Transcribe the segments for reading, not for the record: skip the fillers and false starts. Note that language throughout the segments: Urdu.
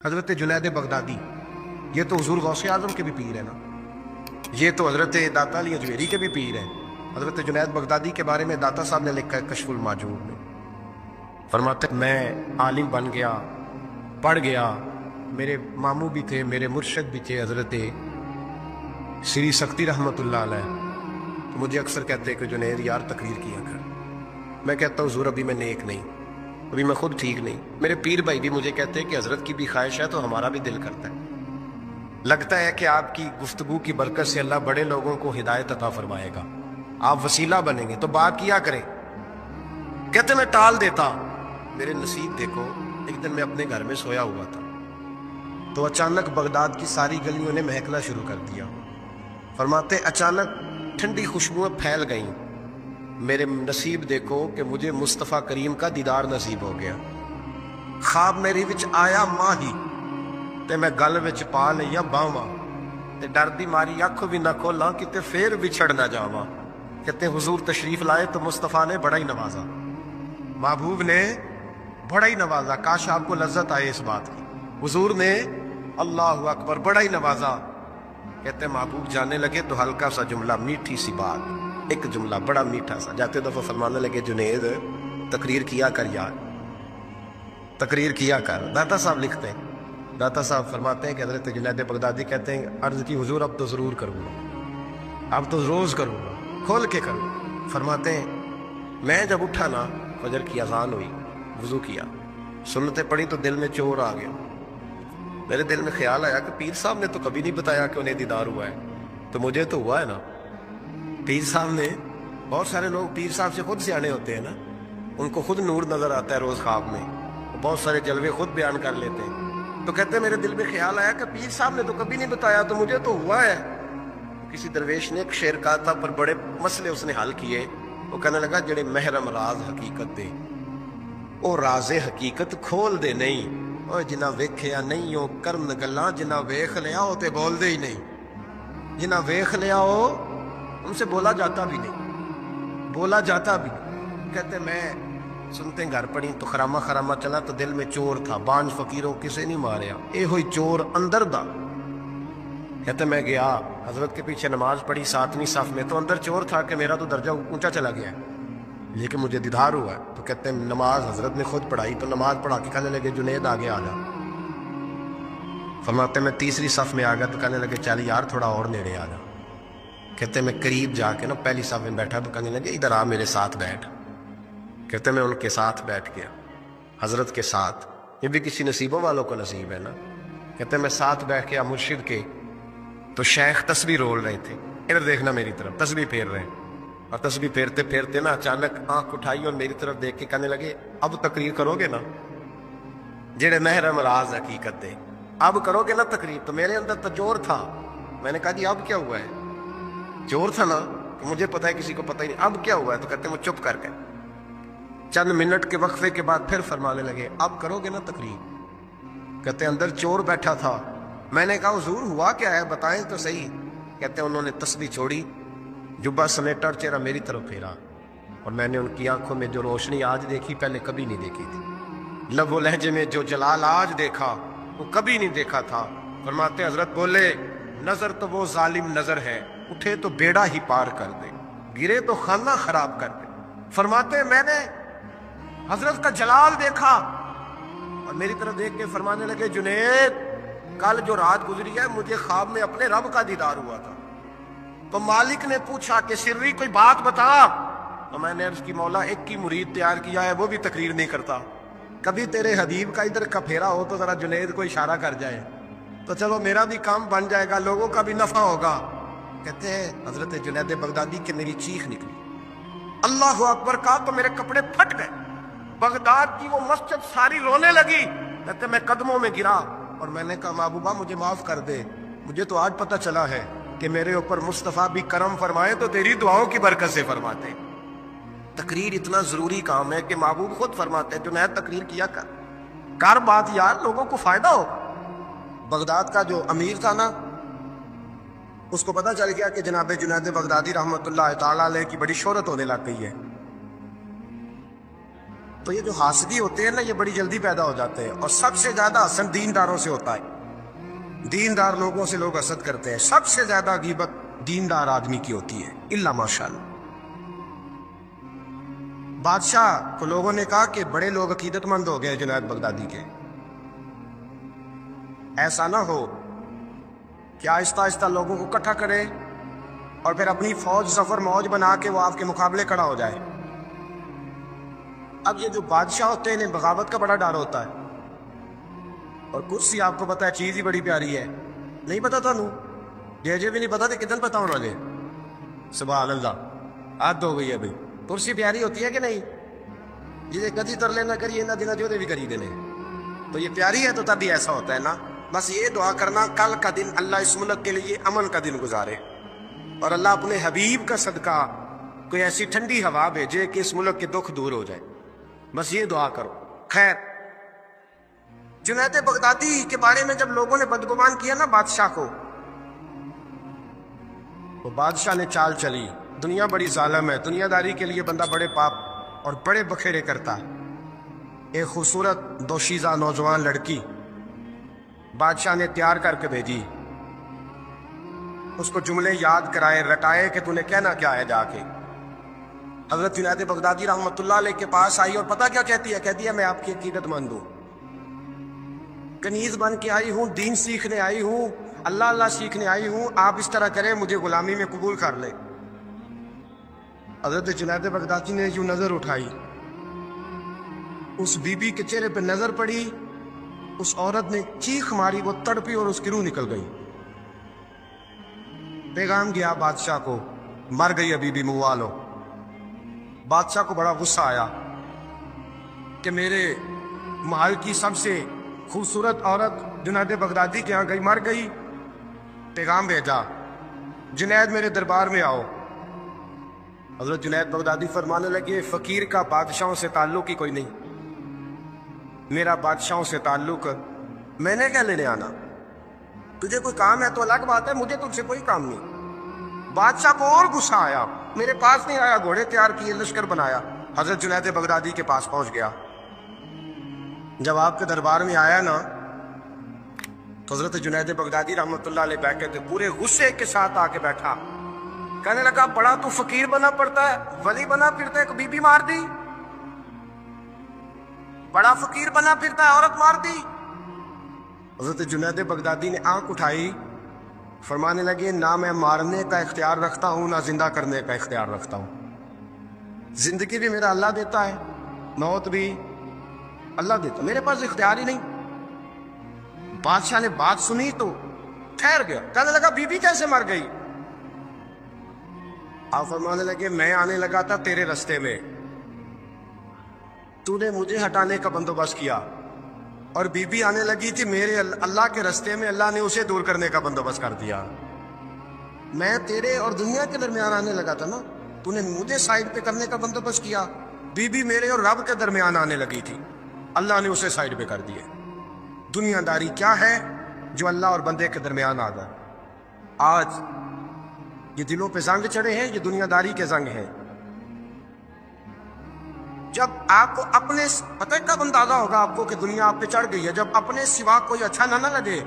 حضرت جنید بغدادی یہ تو حضور غوث اعظم کے بھی پیر ہیں نا، یہ تو حضرت داتا علی اجویری کے بھی پیر ہیں۔ حضرت جنید بغدادی کے بارے میں داتا صاحب نے لکھا ہے کشف الماجوب میں، فرماتے ہیں میں عالم بن گیا، پڑھ گیا، میرے ماموں بھی تھے، میرے مرشد بھی تھے حضرت سری سختی رحمت اللہ علیہ، تو مجھے اکثر کہتے ہیں کہ جنید یار تقریر کیا کر۔ میں کہتا ہوں حضور ابھی میں نیک نہیں، ابھی میں خود ٹھیک نہیں۔ میرے پیر بھائی بھی مجھے کہتے ہیں کہ حضرت کی بھی خواہش ہے تو ہمارا بھی دل کرتا ہے، لگتا ہے کہ آپ کی گفتگو کی برکت سے اللہ بڑے لوگوں کو ہدایت عطا فرمائے گا، آپ وسیلہ بنیں گے تو بات کیا کریں۔ کہتے میں ٹال دیتا، میرے نصیب دیکھو ایک دن میں اپنے گھر میں سویا ہوا تھا تو اچانک بغداد کی ساری گلیوں نے مہکنا شروع کر دیا۔ فرماتے اچانک ٹھنڈی خوشبوئیں پھیل گئیں، میرے نصیب دیکھو کہ مجھے مصطفیٰ کریم کا دیدار نصیب ہو گیا۔ خواب میری وچ آیا ماہی تے میں گل وچ پا لیا باواں تے ڈر دی ماری اکھ بھی نہ کھولاں کتے پھر بچھڑ نہ جاواں۔ کہتے ہیں حضور تشریف لائے تو مصطفیٰ نے بڑا ہی نوازا، محبوب نے بڑا ہی نوازا۔ کاش آپ کو لذت آئے اس بات کی، حضور نے اللہ اکبر بڑا ہی نوازا۔ کہتے ہیں محبوب جانے لگے تو ہلکا سا جملہ، میٹھی سی بات، ایک جملہ بڑا میٹھا سا، جاتے دفعہ فرمانے لگے جنید تقریر کیا کر یار، تقریر کیا کر۔ داتا صاحب لکھتے ہیں، داتا صاحب فرماتے ہیں کہ حضرت جنید بغدادی کہتے ہیں عرض کی حضور اب تو ضرور کروں گا، اب تو روز کروں گا، کھول کے کروں۔ فرماتے ہیں میں جب اٹھا نا فجر کی اذان ہوئی، وضو کیا، سنتیں پڑھی تو دل میں چور آ گیا۔ میرے دل میں خیال آیا کہ پیر صاحب نے تو کبھی نہیں بتایا کہ انہیں دیدار ہوا ہے، تو مجھے تو ہوا ہے نا۔ پیر صاحب نے، بہت سارے لوگ پیر صاحب سے خود سیانے ہوتے ہیں نا، ان کو خود نور نظر آتا ہے روز خواب میں، بہت سارے جلوے خود بیان کر لیتے ہیں۔ تو کہتے ہیں میرے دل میں خیال آیا کہ پیر صاحب نے تو کبھی نہیں بتایا تو مجھے تو ہوا ہے۔ کسی درویش نے ایک شعر کہا تھا پر بڑے مسئلے اس نے حل کیے، وہ کہنے لگا جڑے محرم راز حقیقت دے او راز حقیقت کھول دے نہیں، اوہ جنہ ویکھیا نہیں او کرن گلاں، جنہ ویکھ لیا او تے بول دے ہی نہیں، جنہ ویکھ لیا او ان سے بولا جاتا بھی نہیں، بولا جاتا بھی نہیں۔ کہتے میں سنتے گھر پڑی تو خرامہ خرامہ چلا تو دل میں چور تھا، بانج فقیروں کسے نہیں ماریا، اے ہوئی چور اندر دا۔ کہتے میں گیا حضرت کے پیچھے نماز پڑھی 7ویں صف میں تو اندر چور تھا کہ میرا تو درجہ اونچا چلا گیا ہے لیکن مجھے دیدار ہوا ہے۔ تو کہتے ہیں نماز حضرت نے خود پڑھائی تو نماز پڑھا کے کہنے لگے جنید آگے آ جا۔ فرماتے میں 3ری صف میں آ گیا تو کہنے لگے چل یار تھوڑا اور نیڑے آ جا۔ کہتے میں قریب جا کے نا پہلی صف میں بیٹھا تو کہنے لگے ادھر آ میرے ساتھ بیٹھ۔ کہتے میں ان کے ساتھ بیٹھ گیا، حضرت کے ساتھ، یہ بھی کسی نصیبوں والوں کو نصیب ہے نا۔ کہتے میں ساتھ بیٹھ گیا مرشد کے، تو شیخ تسبیح رول رہے تھے، ادھر دیکھنا میری طرف، تسبیح پھیر رہے ہیں، اور تسبیح پھیرتے پھیرتے نا اچانک آنکھ اٹھائی اور میری طرف دیکھ کے کہنے لگے اب تقریر کرو گے نا، جڑے محرم راز حقیقت دے، اب کرو گے نا تقریر۔ تو میرے اندر تو چور تھا، میں نے کہا جی اب کیا ہوا ہے؟ چور تھا نا کہ مجھے پتا ہے کسی کو پتہ ہی نہیں، اب کیا ہوا ہے؟ تو کہتے ہیں وہ چپ کر کے چند منٹ کے وقفے کے بعد پھر فرمانے لگے اب کرو گے نا تقریر۔ کہتے ہیں اندر چور بیٹھا تھا، میں نے کہا حضور ہوا کیا ہے بتائیں تو صحیح۔ کہتے ہیں انہوں نے تسبیح چھوڑی، جبہ سمیٹا اور چہرہ میری طرف پھیرا، اور میں نے ان کی آنکھوں میں جو روشنی آج دیکھی پہلے کبھی نہیں دیکھی تھی، لب و لہجے میں جو جلال آج دیکھا وہ کبھی نہیں دیکھا تھا۔ فرماتے حضرت بولے نظر تو وہ ظالم نظر ہے، اٹھے تو بیڑا ہی پار کر دے، گرے تو خانہ خراب کر دے۔ فرماتے میں نے حضرت کا جلال دیکھا اور میری طرف دیکھ کے فرمانے لگے جنید کل جو رات گزری ہے مجھے خواب میں اپنے رب کا دیدار ہوا تھا، تو مالک نے پوچھا کہ سری کوئی بات بتا، تو میں نے عرض کی مولا ایک کی مرید تیار کیا ہے وہ بھی تقریر نہیں کرتا، کبھی تیرے حبیب کا ادھر کا پھیرا ہو تو ذرا جنید کو اشارہ کر جائے تو چلو میرا بھی کام بن جائے گا، لوگوں کا بھی نفع ہوگا۔ کہتے ہیں حضرت جنید بغدادی کی میری چیخ نکلی، اللہ اکبر کہا تو میرے کپڑے پھٹ گئے، بغداد کی وہ مسجد ساری رونے لگی۔ کہتے میں قدموں میں گرا اور میں نے کہا محبوبہ مجھے معاف کر دے، مجھے تو آج پتہ چلا ہے کہ میرے اوپر مصطفیٰ بھی کرم فرمائے تو تیری دعاؤں کی برکت سے فرماتے۔ تقریر اتنا ضروری کام ہے کہ محبوب خود فرماتے ہیں جنید تقریر کیا کر بات یار لوگوں کو فائدہ ہو۔ بغداد کا جو امیر تھا نا اس کو پتہ چل گیا کہ جناب جنید بغدادی رحمت اللہ تعالیٰ علیہ کی بڑی شہرت ہونے لگ گئی ہے، تو یہ جو حاسدی ہوتے ہیں نا یہ بڑی جلدی پیدا ہو جاتے ہیں، اور سب سے زیادہ حسد دینداروں سے ہوتا ہے۔ دیندار لوگوں سے لوگ حسد کرتے ہیں، سب سے زیادہ غیبت دیندار آدمی کی ہوتی ہے، الا ماشاءاللہ۔ بادشاہ کو لوگوں نے کہا کہ بڑے لوگ عقیدت مند ہو گئے جنید بغدادی کے، ایسا نہ ہو کہ آہستہ آہستہ لوگوں کو اکٹھا کرے اور پھر اپنی فوج سفر موج بنا کے وہ آپ کے مقابلے کھڑا ہو جائے۔ اب یہ جو بادشاہ ہوتے ہیں انہیں بغاوت کا بڑا ڈر ہوتا ہے، اور کرسی آپ کو پتا ہے چیز ہی بڑی پیاری ہے، نہیں پتا تھانوں جے بھی نہیں پتا تو کتن پتا ہونا جے؟ سبحان اللہ، حد ہو گئی ہے بھائی، کرسی پیاری ہوتی ہے کہ نہیں؟ جسے کدی ترلے نہ کریے نہ دینا جو بھی کری دینے، تو یہ پیاری ہے تو تبھی ایسا ہوتا ہے نا۔ بس یہ دعا کرنا کل کا دن اللہ اس ملک کے لیے امن کا دن گزارے، اور اللہ اپنے حبیب کا صدقہ کوئی ایسی ٹھنڈی ہوا بھیجے کہ اس ملک کے دکھ دور ہو جائے، بس یہ دعا کرو۔ خیر، جنید بغدادی کے بارے میں جب لوگوں نے بدگمان کیا نا بادشاہ کو، تو بادشاہ نے چال چلی، دنیا بڑی ظالم ہے، دنیا داری کے لیے بندہ بڑے پاپ اور بڑے بکھیرے کرتا ہے۔ ایک خوبصورت دوشیزہ نوجوان لڑکی بادشاہ نے تیار کر کے بھیجی، اس کو جملے یاد کرائے رٹائے کہ تو نے کہنا کیا ہے جا کے۔ حضرت جنید بغدادی رحمۃ اللہ علیہ کے پاس آئی اور پتہ کیا کہتی ہے؟ کہتی ہے میں آپ کی عقیدت مند ہوں، کنیز بن کے آئی ہوں، دین سیکھنے آئی ہوں، اللہ اللہ سیکھنے آئی ہوں، آپ اس طرح کریں مجھے غلامی میں قبول کر لیں۔ حضرت جنید بغدادی نے یوں نظر اٹھائی، اس بی بی کے چہرے پہ نظر پڑی، اس عورت نے چیخ ماری، وہ تڑپی اور اس کی روح نکل گئی۔ پیغام گیا بادشاہ کو، مر گئی ابھی بھی منہ والو۔ بادشاہ کو بڑا غصہ آیا کہ میرے محل کی سب سے خوبصورت عورت جنید بغدادی کے یہاں گئی، مر گئی۔ پیغام بھیجا، جنید میرے دربار میں آؤ۔ حضرت جنید بغدادی فرمانے لگے فقیر کا بادشاہوں سے تعلق ہی کوئی نہیں، میرا بادشاہوں سے تعلق، میں نے کیا لینے آنا؟ تجھے کوئی کام ہے تو الگ بات ہے، مجھے تجھ سے کوئی کام نہیں۔ بادشاہ کو اور غصہ آیا، میرے پاس نہیں آیا، گھوڑے تیار کیے، لشکر بنایا، حضرت جنید بغدادی کے پاس پہنچ گیا۔ جب آپ کے دربار میں آیا نا تو حضرت جنید بغدادی رحمۃ اللہ علیہ بیٹھے تھے، پورے غصے کے ساتھ آ کے بیٹھا، کہنے لگا بڑا تو فقیر بنا پڑتا ہے، ولی بنا پھرتا ہے، ایک بی بی مار دی، بڑا فقیر بنا پھرتا ہے، عورت مار دی۔ حضرت جنید بغدادی نے آنکھ اٹھائی، فرمانے لگے نہ میں مارنے کا اختیار رکھتا ہوں نہ زندہ کرنے کا اختیار رکھتا ہوں، زندگی بھی میرا اللہ دیتا ہے، موت بھی اللہ دیتا، میرے پاس اختیار ہی نہیں۔ بادشاہ نے بات سنی تو ٹھہر گیا، کہنے لگا بی بی کیسے مر گئی؟ آپ فرمانے لگے میں آنے لگا تھا تیرے رستے میں، تو نے مجھے ہٹانے کا بندوبست کیا، اور بی بی آنے لگی تھی میرے اللہ کے رستے میں، اللہ نے اسے دور کرنے کا بندوبست کر دیا۔ میں تیرے اور دنیا کے درمیان آنے لگا تھا نا، تو نے مجھے سائیڈ پہ کرنے کا بندوبست کیا، بی بی میرے اور رب کے درمیان آنے لگی تھی، اللہ نے اسے سائیڈ پہ کر دیا۔ دنیا داری کیا ہے؟ جو اللہ اور بندے کے درمیان آ گئے۔ آج یہ دلوں پہ زنگ چڑھے ہیں، یہ دنیا داری کے زنگ ہیں۔ جب آپ کو اپنے پتہ کب اندازہ ہوگا آپ کو کہ دنیا آپ پہ چڑھ گئی ہے؟ جب اپنے سوا کوئی اچھا نہ لگے۔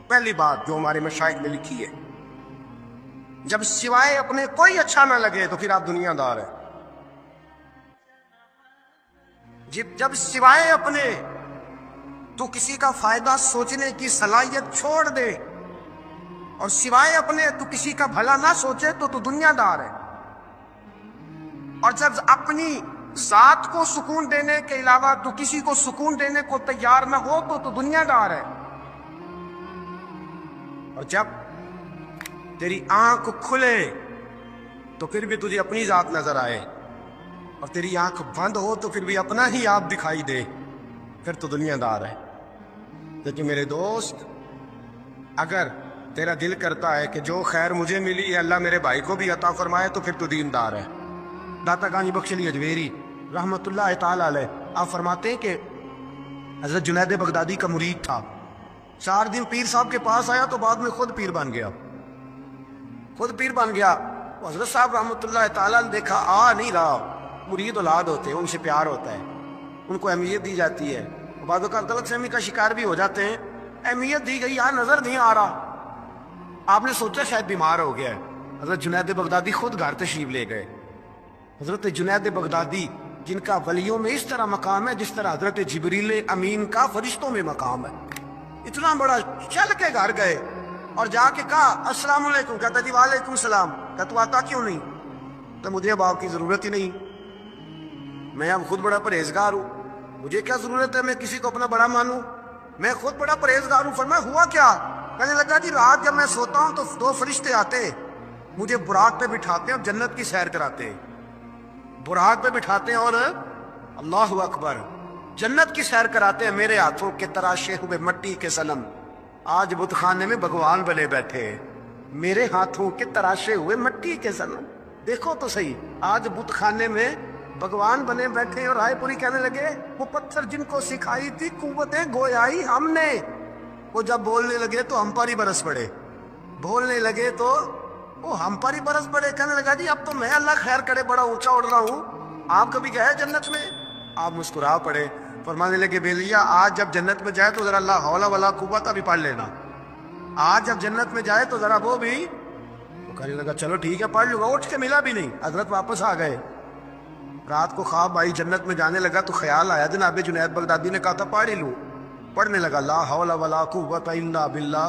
پہلی بات جو ہمارے مشائخ نے لکھی ہے، جب سوائے اپنے کوئی اچھا نہ لگے تو پھر آپ دنیا دار ہیں۔ جب سوائے اپنے تو کسی کا فائدہ سوچنے کی صلاحیت چھوڑ دے، اور سوائے اپنے تو کسی کا بھلا نہ سوچے تو دنیا دار ہے۔ اور جب اپنی ذات کو سکون دینے کے علاوہ تو کسی کو سکون دینے کو تیار نہ ہو تو دنیا دار ہے۔ اور جب تیری آنکھ کھلے تو پھر بھی تجھے اپنی ذات نظر آئے، اور تیری آنکھ بند ہو تو پھر بھی اپنا ہی آپ دکھائی دے، پھر تو دنیا دار ہے۔ لیکن میرے دوست، اگر تیرا دل کرتا ہے کہ جو خیر مجھے ملی ہے اللہ میرے بھائی کو بھی عطا فرمائے تو پھر تو دیندار ہے۔ داتا گانی بخش علی اجویری رحمۃ اللہ تعالی علیہ آپ فرماتے ہیں کہ حضرت جنید بغدادی کا مرید تھا، 4 دن پیر صاحب کے پاس آیا تو بعد میں خود پیر بن گیا، خود پیر بن گیا۔ حضرت صاحب رحمۃ اللہ تعالی نے دیکھا آ نہیں رہا، مرید اولاد ہوتے ہیں، ان سے پیار ہوتا ہے، ان کو اہمیت دی جاتی ہے. بعض اوقات غلط فہمی کا شکار بھی ہو جاتے ہیں. اہمیت دی گئی، یہاں نظر نہیں آ رہا. آپ نے سوچا شاید بیمار ہو گیا ہے. حضرت جنید بغدادی خود گھر تشریف لے گئے. حضرت جنید بغدادی جن کا ولیوں میں اس طرح مقام ہے جس طرح حضرت جبریل امین کا فرشتوں میں مقام ہے، اتنا بڑا، چل کے گھر گئے اور جا کے کہا السلام علیکم. کہتا جی وعلیکم السلام. کہتا تو آتا کیوں نہیں؟ تو مجھے اب آپ کی ضرورت ہی نہیں، میں اب خود بڑا پرہیزگار ہوں، مجھے کیا ضرورت ہے میں کسی کو اپنا بڑا مانوں، میں خود بڑا پرہیزگار ہوں. فرمایا ہوا کیا؟ کہنے لگا جی رات جب میں سوتا ہوں تو 2 فرشتے آتے مجھے براق پہ بٹھاتے ہیں اور جنت کی سیر کراتے ہیں. براق پہ بٹھاتے ہیں اور اللہ اکبر جنت کی سیر کراتے ہیں. میرے ہاتھوں کے تراشے ہوئے مٹی کے صنم آج بت خانے میں بھگوان بنے بیٹھے ہیں. میرے ہاتھوں کے تراشے ہوئے مٹی کے صنم، دیکھو تو صحیح، آج بت خانے میں بھگوان بنے بیٹھے. اور رائے پوری کہنے لگے وہ پتھر جن کو سکھائی تھی قوتیں گویائی ہم نے، وہ جب بولنے لگے تو ہم پر ہی برس پڑے، بولنے لگے تو وہ ہم پر ہی برس پڑے. کہنے لگا جی اب تو میں اللہ خیر کرے بڑا اونچا اڑ رہا ہوں، آپ کبھی گئے جنت میں؟ آپ مسکرا پڑے. فرمانے لگے بیلیا آج جب جنت میں جائے تو ذرا لا حول ولا قوت بھی پڑھ لینا. آج جب جنت میں جائے تو ذرا وہ بھی. وہ کہنے لگا چلو ٹھیک ہے پڑھ لوں گا. اٹھ کے ملا بھی نہیں، حضرت واپس آ گئے. رات کو خواب آئی جنت میں جانے لگا تو خیال آیا جناب جنید بغدادی نے کہا تھا پڑھ ہی لوں. پڑھنے لگا لا حول ولا قوت الا باللہ.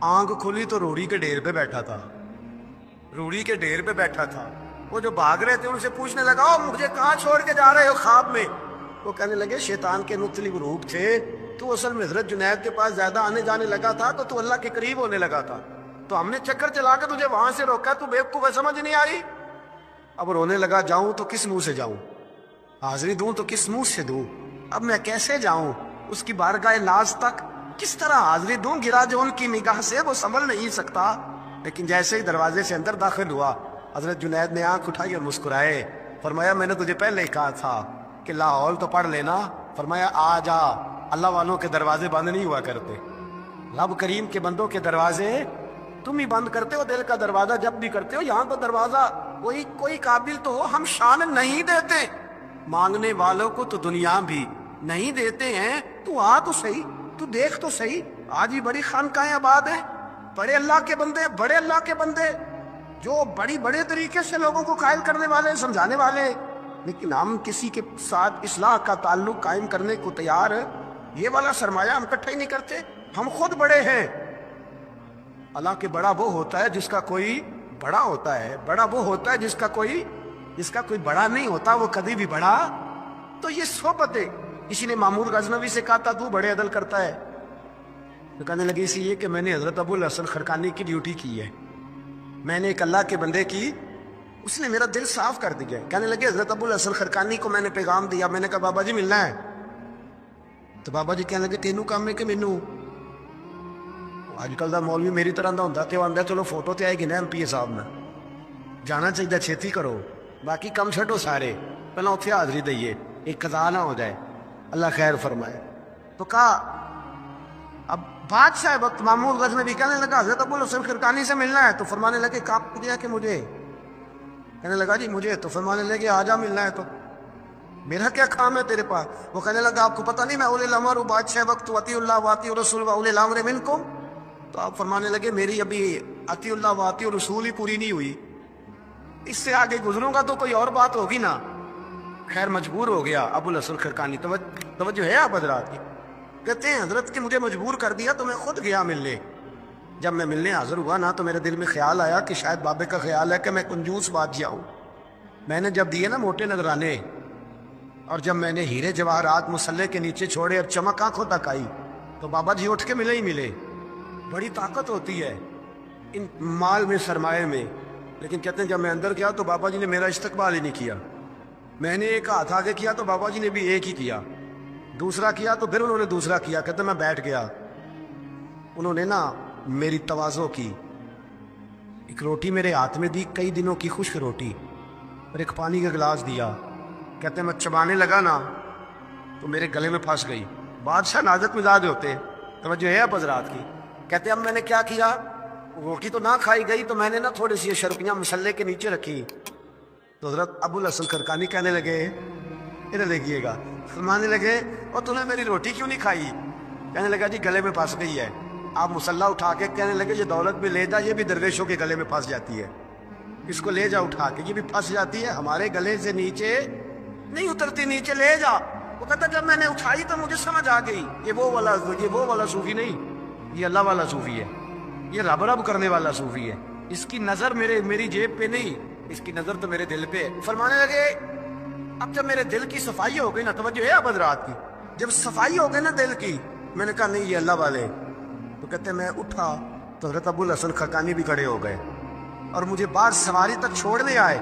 آنکھ کھلی تو روڑی کے ڈھیر پہ بیٹھا تھا، روڑی کے ڈھیر پہ بیٹھا تھا. وہ جو بھاگ رہے تھے ان سے پوچھنے لگا او مجھے کہاں چھوڑ کے جا رہے ہو خواب میں؟ وہ کہنے لگے شیطان کے مختلف روپ تھے، تو اصل میں حضرت جنید کے پاس زیادہ آنے جانے لگا تھا تو اللہ کے قریب ہونے لگا تھا، تو ہم نے چکر چلا کے تجھے وہاں سے روکا، تو بیوقوف ہے سمجھ نہیں آئی. اب رونے لگا جاؤں تو کس منہ سے جاؤں، حاضری دوں تو کس منہ سے دوں، اب میں کیسے جاؤں اس کی بارگاہ ناز تک، کس طرح حاضری دوں؟ گرا جو ان کی نگاہ سے وہ سنبھل نہیں سکتا. لیکن جیسے ہی دروازے سے اندر داخل ہوا حضرت جنید نے آنکھ اٹھائی اور مسکرائے. فرمایا میں نے تجھے پہلے ہی کہا تھا کہ لاہور تو پڑھ لینا. فرمایا آ جا، اللہ والوں کے دروازے بند نہیں ہوا کرتے، رب کریم کے بندوں کے دروازے تم ہی بند کرتے ہو. دل کا دروازہ جب بھی کرتے ہو یہاں تو دروازہ کوئی قابل تو ہو، ہم شان نہیں دیتے، مانگنے والوں کو تو دنیا بھی نہیں دیتے ہیں. تو آ تو صحیح، تو دیکھ تو صحیح، آج ہی بڑی خانقاہیں آباد ہیں، بڑے اللہ کے بندے، بڑے اللہ کے بندے جو بڑے طریقے سے لوگوں کو قائل کرنے والے، سمجھانے والے. لیکن ہم کسی کے ساتھ اصلاح کا تعلق قائم کرنے کو تیار، یہ والا سرمایہ ہم اکٹھا ہی نہیں کرتے. ہم خود بڑے ہیں. اللہ کے بڑا وہ ہوتا ہے جس کا کوئی بڑا ہوتا ہے، بڑا وہ ہوتا ہے جس کا کوئی بڑا نہیں ہوتا، وہ کبھی بھی بڑا. تو یہ صحبت ہے. کسی نے مامور غزنوی سے کہا تھا تو بڑے عدل کرتا ہے، تو کہنے لگے اس لیے کہ میں نے حضرت ابو الحسن خرقانی کی ڈیوٹی کی ہے، میں نے ایک اللہ کے بندے کی، اس نے میرا دل صاف کر دیا. کہنے لگے حضرت ابو الحسن خرقانی کو میں نے پیغام دیا، میں نے کہا بابا جی ملنا ہے، تو بابا جی کہنے لگے تینوں کام ہے کہ مینوں؟ آج کل دا مولوی میری طرح دا ہوندا تے وہ آندا چلو فوٹو تے آئے گی نا ایم پی صاحب نے، جانا چاہیے چھیتی کرو، باقی کم چھڈو سارے، پہلے اتنے حاضری دئیے، ایک قضا نہ ہو جائے، اللہ خیر فرمائے. تو کہا اب بادشاہ وقت مامور غزنوی کہنے لگا حضرت ابو الحسن خرقانی سے ملنا ہے، تو فرمانے لگے کام دیا کہ مجھے؟ کہنے لگا جی مجھے. تو فرمانے لگے آ جا ملنا ہے تو میرا کیا کام ہے تیرے پاس؟ وہ کہنے لگا آپ کو پتہ نہیں میں اولی الامر ہوں، بادشاہ وقت اطیع اللہ واطیع الرسول واولی الامر منکم. تو آپ فرمانے لگے میری ابھی اطیع اللہ واطیع الرسول ہی پوری نہیں ہوئی، اس سے آگے گزروں گا تو کوئی اور بات ہوگی نا. خیر مجبور ہو گیا ابو الحسن خرقانی. توجہ ہے آپ حضرات کی؟ کہتے ہیں حضرت کہ مجھے مجبور کر دیا تو میں خود گیا ملنے. جب میں ملنے حاضر ہوا نا تو میرے دل میں خیال آیا کہ شاید بابے کا خیال ہے کہ میں کنجوس بادشاہ ہوں. میں نے جب دیے نا موٹے نذرانے، اور جب میں نے ہیرے جواہرات مسلح کے نیچے چھوڑے اور چمک آنکھوں تک آئی، تو بابا جی اٹھ کے ملے ہی ملے. بڑی طاقت ہوتی ہے ان مال میں، سرمایہ میں. لیکن کہتے ہیں جب میں اندر گیا تو بابا جی نے میرا استقبال ہی نہیں کیا. میں نے ایک ہاتھ آگے کیا تو بابا جی نے بھی ایک ہی کیا، دوسرا کیا تو پھر انہوں نے دوسرا کیا. کہتے میں بیٹھ گیا. انہوں نے نا میری تواضع کی، ایک روٹی میرے ہاتھ میں دی، کئی دنوں کی خشک روٹی، اور ایک پانی کا گلاس دیا. کہتے میں چبانے لگا نا تو میرے گلے میں پھنس گئی. بادشاہ نازک مزاج ہوتے، توجہ ہے آپ حضرات کی؟ کہتے اب میں نے کیا کیا، روٹی تو نہ کھائی گئی تو میں نے نا تھوڑی سی شرپیاں مسلح کے نیچے رکھی، تو حضرت ابو الحسن خرقانی کہنے لگے، ادھر دیکھیے گا، فرمانے لگے اور تم نے میری روٹی کیوں نہیں کھائی؟ کہنے لگا جی گلے میں پھنس گئی ہے۔ آپ مسلح اٹھا کے کہنے لگے یہ دولت بھی لے جا، یہ بھی درویشوں کے گلے میں پھنس جاتی ہے، اس کو لے جا اٹھا کے، یہ بھی پھنس جاتی ہے، ہمارے گلے سے نیچے نہیں اترتی، نیچے لے جا۔ وہ کہتا جب میں نے اٹھائی تو مجھے سمجھ آ گئی یہ وہ والا صوفی نہیں، یہ اللہ والا صوفی ہے، یہ رب رب کرنے والا صوفی ہے، اس کی نظر میری جیب پہ نہیں، اس کی نظر تو میرے دل پہ ہے۔ فرمانے لگے اب جب میرے دل کی صفائی ہو گئی نا، توجہ ہے اب حضرات کی، جب صفائی ہو گئی نا دل کی، میں نے کہا نہیں یہ اللہ والے، تو کہتے میں اٹھا تو حضرت ابو الحسن خرقانی بھی کھڑے ہو گئے اور مجھے باہر سواری تک چھوڑنے آئے۔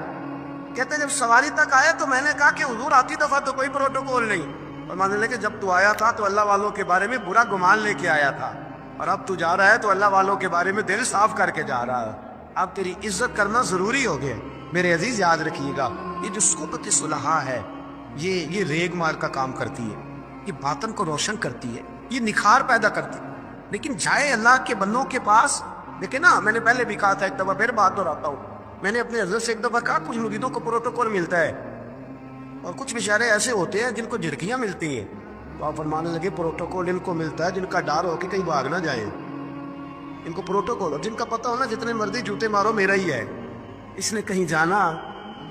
کہتے جب سواری تک آئے تو میں نے کہا کہ حضور آتی دفعہ تو کوئی پروٹوکول نہیں، اور ماننے لگے جب تو آیا تھا تو اللہ والوں کے بارے میں برا گمان لے کے آیا تھا، اور اب تو جا رہا ہے تو اللہ والوں کے بارے میں دل صاف کر کے جا رہا ہے، اب تیری عزت کرنا ضروری ہو گیا۔ میرے عزیز یاد رکھیے گا، یہ جو صحبت صلحاء ہے یہ ریگ مار کا کام کرتی ہے، یہ باطن کو روشن کرتی ہے، یہ نکھار پیدا کرتی ہے۔ لیکن جائے اللہ کے بندوں کے پاس، دیکھیں نا میں نے پہلے بھی کہا تھا، ایک دفعہ پھر بات دہراتا ہوں، میں نے اپنے حضرت سے ایک دفعہ کہا کچھ مریدوں کو پروٹوکول ملتا ہے اور کچھ بیچارے ایسے ہوتے ہیں جن کو جھڑکیاں ملتی ہیں، تو آپ فرمانے لگے پروٹوکول ان کو ملتا ہے جن کا ڈر ہو کہ کہیں بھاگ نہ جائیں، ان کو پروٹوکول، اور جن کا پتہ ہونا جتنے مرضی جوتے مارو میرا ہی ہے، اس نے کہیں جانا،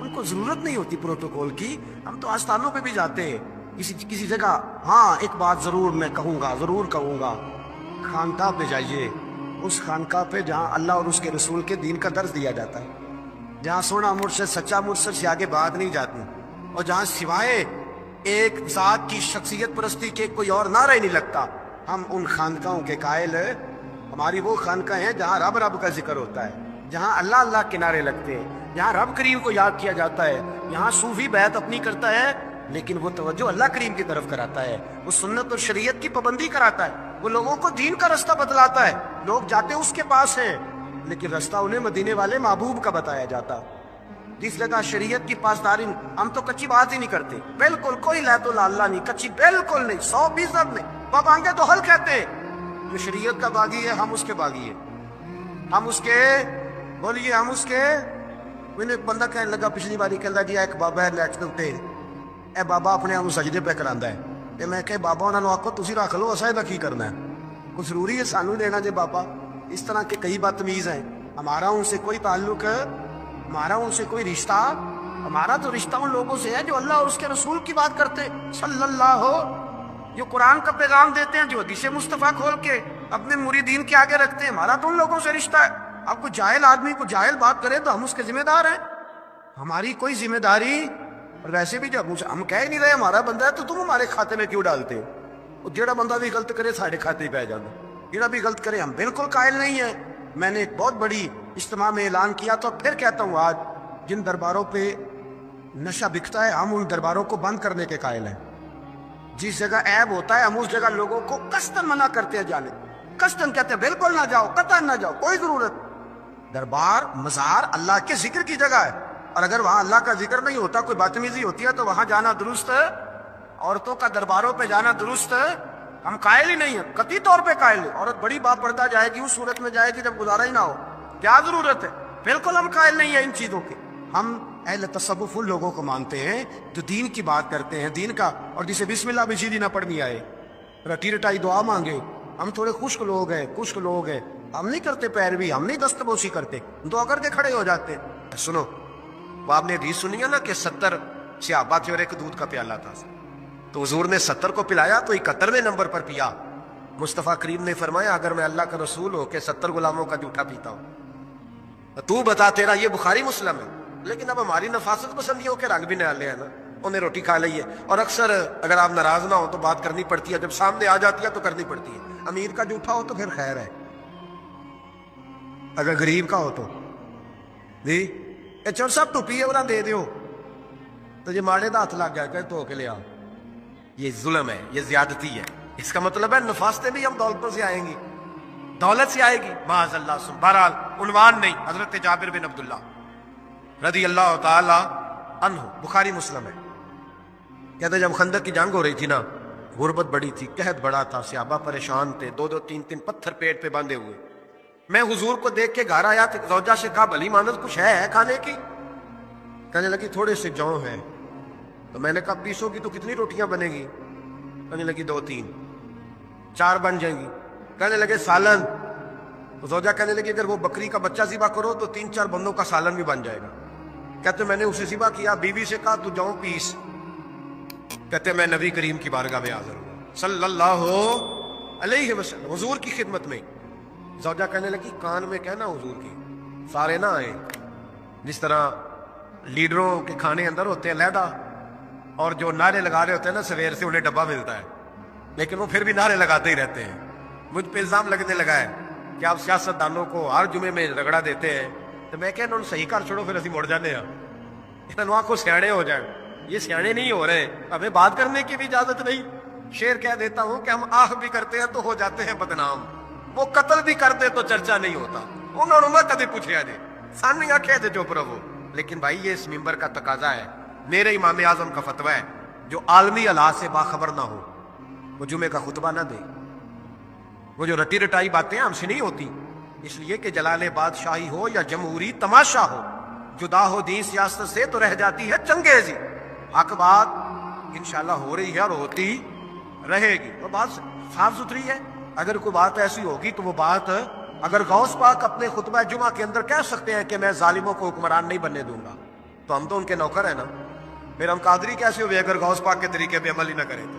ان کو ضرورت نہیں ہوتی پروٹوکول کی۔ ہم تو آستانوں پہ بھی جاتے ہیں کسی جگہ، ہاں ایک بات ضرور میں ضرور کہوں گا، خانقاہ پہ جائیے، اس خانقاہ پہ جہاں اللہ اور اس کے رسول کے دین کا درس دیا جاتا ہے، جہاں سونا مرشد سچا مرشد سے آگے بات نہیں جاتی، اور جہاں سوائے ایک ذات کی شخصیت پرستی کے کوئی اور نعرہ ہی نہیں لگتا، ہم ان خانقاہوں کے قائل ہیں۔ ہماری وہ خانقاہ ہیں جہاں رب رب کا ذکر ہوتا ہے، جہاں اللہ اللہ کے نعرے لگتے ہیں، جہاں رب کریم کو یاد کیا جاتا ہے، یہاں صوفی بیعت اپنی کرتا ہے لیکن وہ توجہ اللہ کریم کی طرف کراتا ہے، وہ سنت اور شریعت کی پابندی کراتا ہے، وہ لوگوں کو دین کا رستہ بتلاتا ہے۔ لوگ جاتے اس کے پاس ہیں لیکن رستہ انہیں مدینے والے محبوب کا بتایا جاتا۔ جس جگہ شریعت کی پاسداری، ہم تو کچی بات ہی نہیں کرتے، بالکل کوئی لہت و لالا نہیں، کچی بالکل نہیں، 100% نہیں، پابانگے تو حل کہتے ہیں، جو شریعت کا باغی ہے ہم اس کے باغی ہیں، ہم اس کے بولیے، ہم اس کے۔ میں نے ایک بندہ کہنے لگا پچھلی باری، کہتا جی ایک بابا ہے نیٹ تے، اے بابا اپنے آپ سجدے پہ کراندا ہے، تے میں کہ بابا انہاں نوں آکھو تسی رکھ لو، اساں دا کی کرنا ہے، کوئی ضروری ہے سانوں لینا جے بابا؟ اس طرح کے کئی بدتمیز ہیں، ہمارا ان سے کوئی تعلق، ہمارا ان سے کوئی رشتہ، ہمارا تو رشتہ ان لوگوں سے ہے جو اللہ اور اس کے رسول کی بات کرتے صلی اللہ ہو، جو قرآن کا پیغام دیتے ہیں، جو حدیث مصطفیٰ کھول کے اپنے مریدین کے آگے رکھتے ہیں، ہمارا تو ان لوگوں سے رشتہ ہے۔ اب کوئی جاہل آدمی کو جاہل بات کرے تو ہم اس کے ذمہ دار ہیں، ہماری کوئی ذمہ داری، اور ویسے بھی جب ہم کہہ نہیں رہے ہمارا بندہ ہے تو تم ہمارے کھاتے میں کیوں ڈالتے ہو؟ جیڑا بندہ بھی غلط کرے ساڑھے کھاتے ہی پہ جانا، جیڑا بھی غلط کرے، ہم بالکل قائل نہیں ہیں۔ میں نے ایک بہت بڑی اجتماع میں اعلان کیا تو پھر کہتا ہوں، آج جن درباروں پہ نشہ بکتا ہے ہم ان درباروں کو بند کرنے کے قائل ہیں۔ جس جگہ عیب ہوتا ہے ہم اس جگہ لوگوں کو قصداً منع کرتے ہیں جانے، قصداً کہتے ہیں بالکل نہ جاؤ، قطعاً نہ جاؤ، کوئی ضرورت۔ دربار مزار اللہ کے ذکر کی جگہ ہے، اور اگر وہاں اللہ کا ذکر نہیں ہوتا، کوئی بدتمیزی ہوتی ہے تو وہاں جانا درست ہے؟ عورتوں کا درباروں پہ جانا درست ہے؟ ہم قائل ہی نہیں ہیں، قطعی طور پہ قائل ہیں۔ عورت بڑی باپ پردہ جائے گی، اس صورت میں جائے گی جب گزارا ہی نہ ہو، کیا ضرورت ہے؟ بالکل ہم قائل نہیں ہیں ان چیزوں کے۔ ہم اہل تصوف ان لوگوں کو مانتے ہیں جو دین کی بات کرتے ہیں، دین کا، اور جسے بسم اللہ بھی سیدھی نہ پڑھنی آئے، رٹی رٹائی دعا مانگے۔ ہم تھوڑے خشک لوگ ہیں، ہم نہیں کرتے پیروی، ہم نہیں دستبوسی کرتے، دعا کر کے کھڑے ہو جاتے۔ سنو، وہ آپ نے حدیث سنی ہے نا کہ 70 صحابہ تھے اور ایک دودھ کا پیالہ تھا، تو حضور نے 70 کو پلایا تو 71ویں نمبر پر پیا۔ مصطفیٰ کریم نے فرمایا اگر میں اللہ کا رسول ہو کہ 70 غلاموں کا جھوٹا پیتا ہوں، تو بتا، تیرا یہ بخاری مسلم ہے۔ لیکن اب ہماری نفاست پسندیوں کے رنگ بھی نالے ہیں نا، انہیں روٹی کھا لی ہے، اور اکثر اگر آپ ناراض نہ ہو تو بات کرنی پڑتی ہے، جب سامنے آ جاتی ہے تو کرنی پڑتی ہے۔ امیر کا جھوٹا ہو تو پھر خیر ہے، اگر غریب کا ہو تو جی چل صاحب ٹوپی ہے دے دیو، تو یہ ماڑے دا ہاتھ لگ گیا کہ دھو کے لیا، یہ ظلم ہے، یہ زیادتی ہے۔ اس کا مطلب ہے نفاستیں بھی ہم دولتوں سے آئیں گی، دولت سے آئے گی، معاذ اللہ سن۔ بہرحال عنوان نہیں، حضرت جابر بن عبداللہ رضی اللہ تعالی عنہ، بخاری مسلم ہے، کہتے جب خندق کی جنگ ہو رہی تھی نا، غربت بڑی تھی، قحط بڑا تھا، صحابہ پریشان تھے، 2-2 3-3 پتھر پیٹ پہ باندھے ہوئے۔ میں حضور کو دیکھ کے گھر آیا تو زوجہ سے کہا بھلی مانت کچھ ہے کھانے کی؟ کہنے لگی تھوڑے سے جوں ہیں. تو میں نے کہا پیسو گی تو کتنی روٹیاں بنے گی؟ کہنے لگی 2-3. 4 بن جائیں گی. کہنے لگے سالن. تو زوجہ کہنے لگی اگر وہ بکری کا بچہ ذبح کرو تو 3-4 بندوں کا سالن بھی بن جائے گا. کہتے میں نے اسے ذبح کیا, بیوی سے کہا تو جاؤ پیس. کہتے میں نبی کریم کی بارگاہ میں حاضر ہوں صلی اللہ علیہ وسلم, حضور کی خدمت میں. زوجہ کہنے لگی کان میں کہنا حضور کی, سارے نہ آئے. جس طرح لیڈروں کے کھانے اندر ہوتے ہیں علیحدہ, اور جو نعرے لگا رہے ہوتے ہیں نا سویر سے انہیں ڈبہ ملتا ہے, لیکن وہ پھر بھی نعرے لگاتے ہی رہتے ہیں. مجھ پہ الزام لگنے لگا ہے کہ آپ سیاست دانوں کو ہر جمعے میں رگڑا دیتے ہیں. تو میں کہ انہوں نے صحیح کر چھوڑو, پھر اسی مڑ جانے ہیں. انہوں کو سیاڑے ہو جائیں. یہ سیاڑے نہیں ہو رہے, ہمیں بات کرنے کی بھی اجازت نہیں. شعر کہہ دیتا ہوں کہ ہم آہ بھی کرتے ہیں تو ہو جاتے ہیں بدنام, وہ قتل بھی کرتے تو چرچا نہیں ہوتا. انہوں نے کدی پوچھا جائے سامنے آنکھیں تھے چپ رہو. لیکن بھائی یہ اس ممبر کا تقاضا ہے, میرے امام اعظم کا فتویٰ ہے, جو عالمی حالات سے باخبر نہ ہو وہ جمعے کا خطبہ نہ دے. وہ جو رٹی رٹائی باتیں ہم سے نہیں ہوتی, اس لیے کہ جلال بادشاہی ہو یا جمہوری تماشا ہو, جدا ہو دین سیاست سے تو رہ جاتی ہے چنگیزی. حق بات انشاءاللہ ہو رہی ہے اور ہوتی رہے گی. وہ بات صاف ستھری ہے. اگر کوئی بات ایسی ہوگی تو وہ بات, اگر غوث پاک اپنے خطبہ جمعہ کے اندر کہہ سکتے ہیں کہ میں ظالموں کو حکمران نہیں بننے دوں گا, تو ہم تو ان کے نوکر ہیں نا. پھر ہم قادری کیسے ہوئے اگر غوث پاک کے طریقے پہ عمل ہی نہ کریں تو.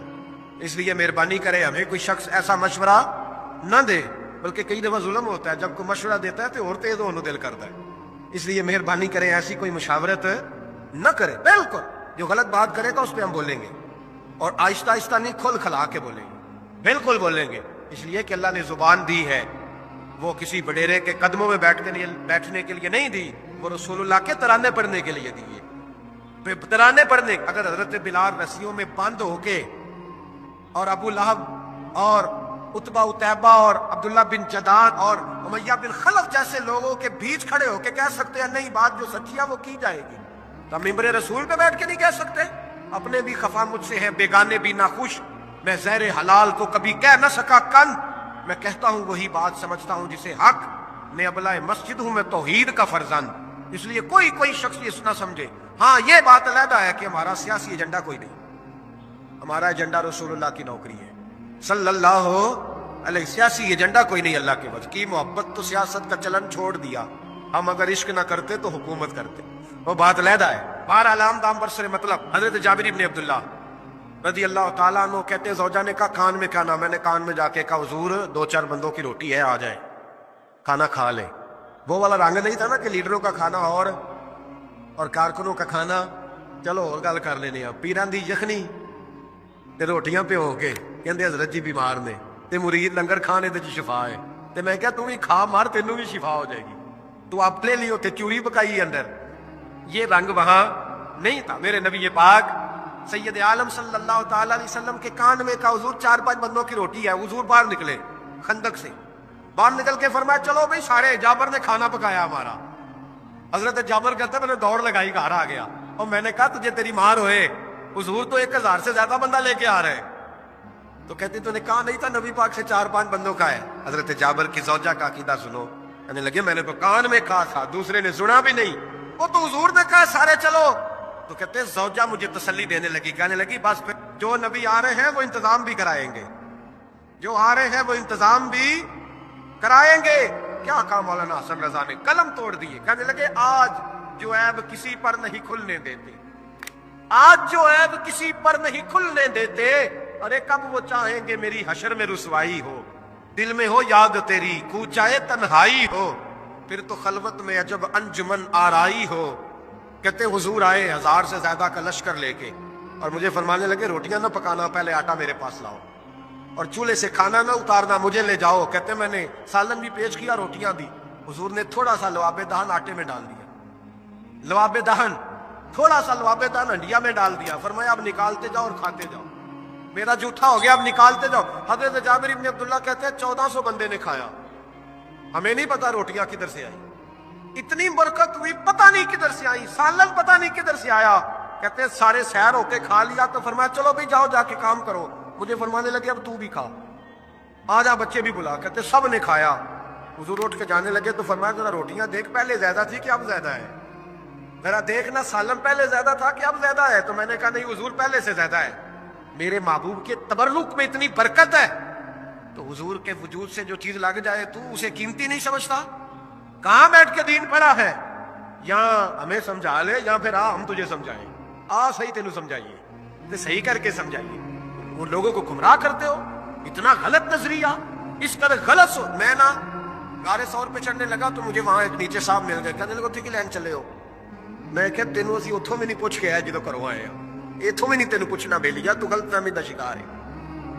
اس لیے مہربانی کرے ہمیں کوئی شخص ایسا مشورہ نہ دے, بلکہ کئی دفعہ ظلم ہوتا ہے, جب کوئی مشورہ دیتا ہے تو اور تیز ہونے دل کرتا ہے. اس لیے مہربانی کرے ایسی کوئی مشاورت نہ کرے. بالکل جو غلط بات کرے گا اس پہ ہم بولیں گے, اور آہستہ آہستہ نہیں, کھل کھلا کے بولیں گے, بالکل بولیں گے. اس لیے کہ اللہ نے زبان دی ہے, وہ کسی وڈیرے کے قدموں میں بیٹھنے کے لیے نہیں دی, وہ رسول اللہ کے ترانے پڑھنے کے لیے دی ہے. ترانے پڑھنے, اگر حضرت بلال رسیوں میں بند ہو کے اور ابو لہب اور عتبہ اتیبہ اور عبداللہ بن جدان اور امیہ بن خلف جیسے لوگوں کے بیچ کھڑے ہو کے کہہ سکتے ہیں نہیں بات جو سچی ہے وہ کی جائے گی, تو ہم ممبر رسول پہ بیٹھ کے نہیں کہہ سکتے؟ اپنے بھی خفا مجھ سے ہیں, بیگانے بھی ناخوش, میں زہر حلال کو کبھی کہہ نہ سکا کن, میں کہتا ہوں وہی بات سمجھتا ہوں جسے حق, میں ابلہ مسجد ہوں, میں توحید کا فرزند. اس لیے کوئی شخص یہ نہ سمجھے. ہاں یہ بات علیحدہ ہے کہ ہمارا سیاسی ایجنڈا کوئی نہیں, ہمارا ایجنڈا رسول اللہ کی نوکری ہے صلی اللہ علیہ. سیاسی ایجنڈا کوئی نہیں. اللہ کے بس کی محبت تو سیاست کا چلن چھوڑ دیا, ہم اگر عشق نہ کرتے تو حکومت کرتے, وہ بات علیحدہ ہے. بہرحال عام دام برسر مطلب حضرت جابر ابن عبداللہ رضی اللہ تعالیٰ عنہ کہتے ہیں زوجہ نے کہا کان میں کھانا, میں نے کان میں جا کے کہا حضور 2-4 بندوں کی روٹی ہے, آ جائے کھانا کھا لیں. وہ والا رنگ نہیں تھا نا کہ لیڈروں کا کھانا اور کارکنوں کا کھانا چلو اور گل کر لینے. پیران دی یخنی تے روٹیاں پہ ہو کے کہندے حضرت جی بیمار نے تے مرید لنگر کھانے تے شفا ہے, تے میں کہا تم بھی کھا مار تینوں بھی شفا ہو جائے گی, تو اپنے لیے تے چوری پکائی اندر. یہ رنگ وہاں نہیں تھا. میرے نبی پاک سید عالم صلی اللہ تعالی علیہ وسلم کے کان میں کہا حضور 4-5 بندوں کی روٹی ہے. حضور باہر نکلے خندق سے, باہر نکل کے فرمایا چلو بھائی سارے, جابر نے کھانا پکایا ہمارا. حضرت جابر کہتا ہے میں نے دوڑ لگائی گھر آ گیا, اور میں نے کہا تجھے تیری مار ہوئے, حضور تو 1000 سے زیادہ بندہ لے کے آ رہے. تو کہتے تو نے کہا نہیں تھا نبی پاک سے 4-5 بندوں کا ہے. حضرت جابر کی زوجہ کا عقیدہ سنو, کہنے لگے میں نے تو کان میں کہا تھا, دوسرے نے سنا بھی نہیں, وہ تو حضور نے کہا سارے چلو. تو کہتے زوجہ مجھے تسلی دینے لگی, کہنے لگی بس پھر جو نبی آ رہے ہیں وہ انتظام بھی کرائیں گے, جو آ رہے ہیں وہ انتظام بھی کرائیں گے. کیا کہا مولانا حسن رضا نے, قلم توڑ دیے. کہنے لگے آج جو عیب کسی پر نہیں کھلنے دیتے, آج جو عیب کسی پر نہیں کھلنے دیتے, ارے کب وہ چاہیں گے میری حشر میں رسوائی ہو, دل میں ہو یاد تیری کوچائے تنہائی ہو, پھر تو خلوت میں عجب انجمن آرائی ہو. کہتے حضور آئے 1000 سے زیادہ کا لشکر لے کے, اور مجھے فرمانے لگے روٹیاں نہ پکانا, پہلے آٹا میرے پاس لاؤ, اور چولہے سے کھانا نہ اتارنا, مجھے لے جاؤ. کہتے میں نے سالن بھی پیش کیا, روٹیاں دی. حضور نے تھوڑا سا لواب دہن آٹے میں ڈال دیا, لواب دہن تھوڑا سا لواب دہن ہنڈیا میں ڈال دیا. فرمایا اب نکالتے جاؤ اور کھاتے جاؤ, میرا جھوٹا ہو گیا, اب نکالتے جاؤ. حضرت جابر ابن عبداللہ کہتے ہیں 1400 بندے نے کھایا, ہمیں نہیں پتا روٹیاں کدھر سے آئی, اتنی برکت ہوئی پتہ نہیں کدھر سے آئی, سالن پتہ نہیں کدھر سے آیا. کہتے ہیں سارے سیر ہو کے کھا لیا. تو فرمایا چلو بھائی جاؤ جا کے کام کرو. مجھے فرمانے لگے اب تو بھی کھا, آ جا بچے بھی بلا. کہتے سب نے کھایا. حضور اٹھ کے جانے لگے تو فرمایا ذرا روٹیاں دیکھ, پہلے زیادہ تھی کہ اب زیادہ ہے. میرا دیکھنا سالم پہلے زیادہ تھا کہ اب زیادہ ہے؟ تو میں نے کہا نہیں حضور پہلے سے زیادہ ہے. میرے محبوب کے تبرک میں اتنی برکت ہے تو حضور کے وجود سے جو چیز لگ جائے تو اسے قیمتی نہیں سمجھتا؟ کہاں بیٹھ کے دین پڑھا ہے؟ یا ہمیں سمجھا لے یا پھر ہم تجھے سمجھائیں. صحیح تینوں سمجھائیے تو صحیح کر کے سمجھائیے. وہ لوگوں کو گمراہ کرتے ہو. اتنا غلط نظریہ، اس قدر غلط سو. میں نا گارے سور پہ چڑھنے لگا تو مجھے وہاں ایک نیچے صاحب مل گئے. کہنے لگا تھی لین چلے ہو. میں کہ تینوں اسی اتھوں میں نہیں پوچھ کے آیا جدو کرو آئے ہیں، اتھوں میں نہیں تینوں پوچھنا بے لیا، تو غلط فہمی دا شکار ہے.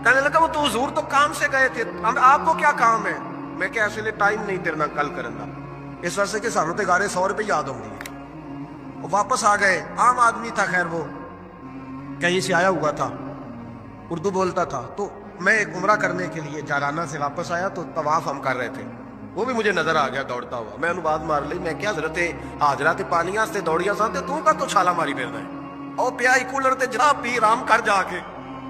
کہنے لگا وہ تو حضور تو کام سے گئے تھے، آپ کو کیا کام ہے؟ میں کہ ایسے لئے ٹائم نہیں تیرنا کل کرنا، اس وجہ سے کہ سانوں تے گارے 100 روپے یاد ہوں گی. وہ واپس آ گئے. عام آدمی تھا، خیر وہ کہیں سے آیا ہوا تھا، اردو بولتا تھا. تو میں ایک عمرہ کرنے کے لیے جارانہ سے واپس آیا تو طواف ہم کر رہے تھے. وہ بھی مجھے نظر آ گیا دوڑتا ہوا. میں انہوں بات مار لی. میں کیا حضرت حاضرہ تے پانیاں سے دوڑیاں سا تے تو کا تو چھالا ماری پھرنا ہے. او پیا ہی کولر تے جناب پی رام کر جا کے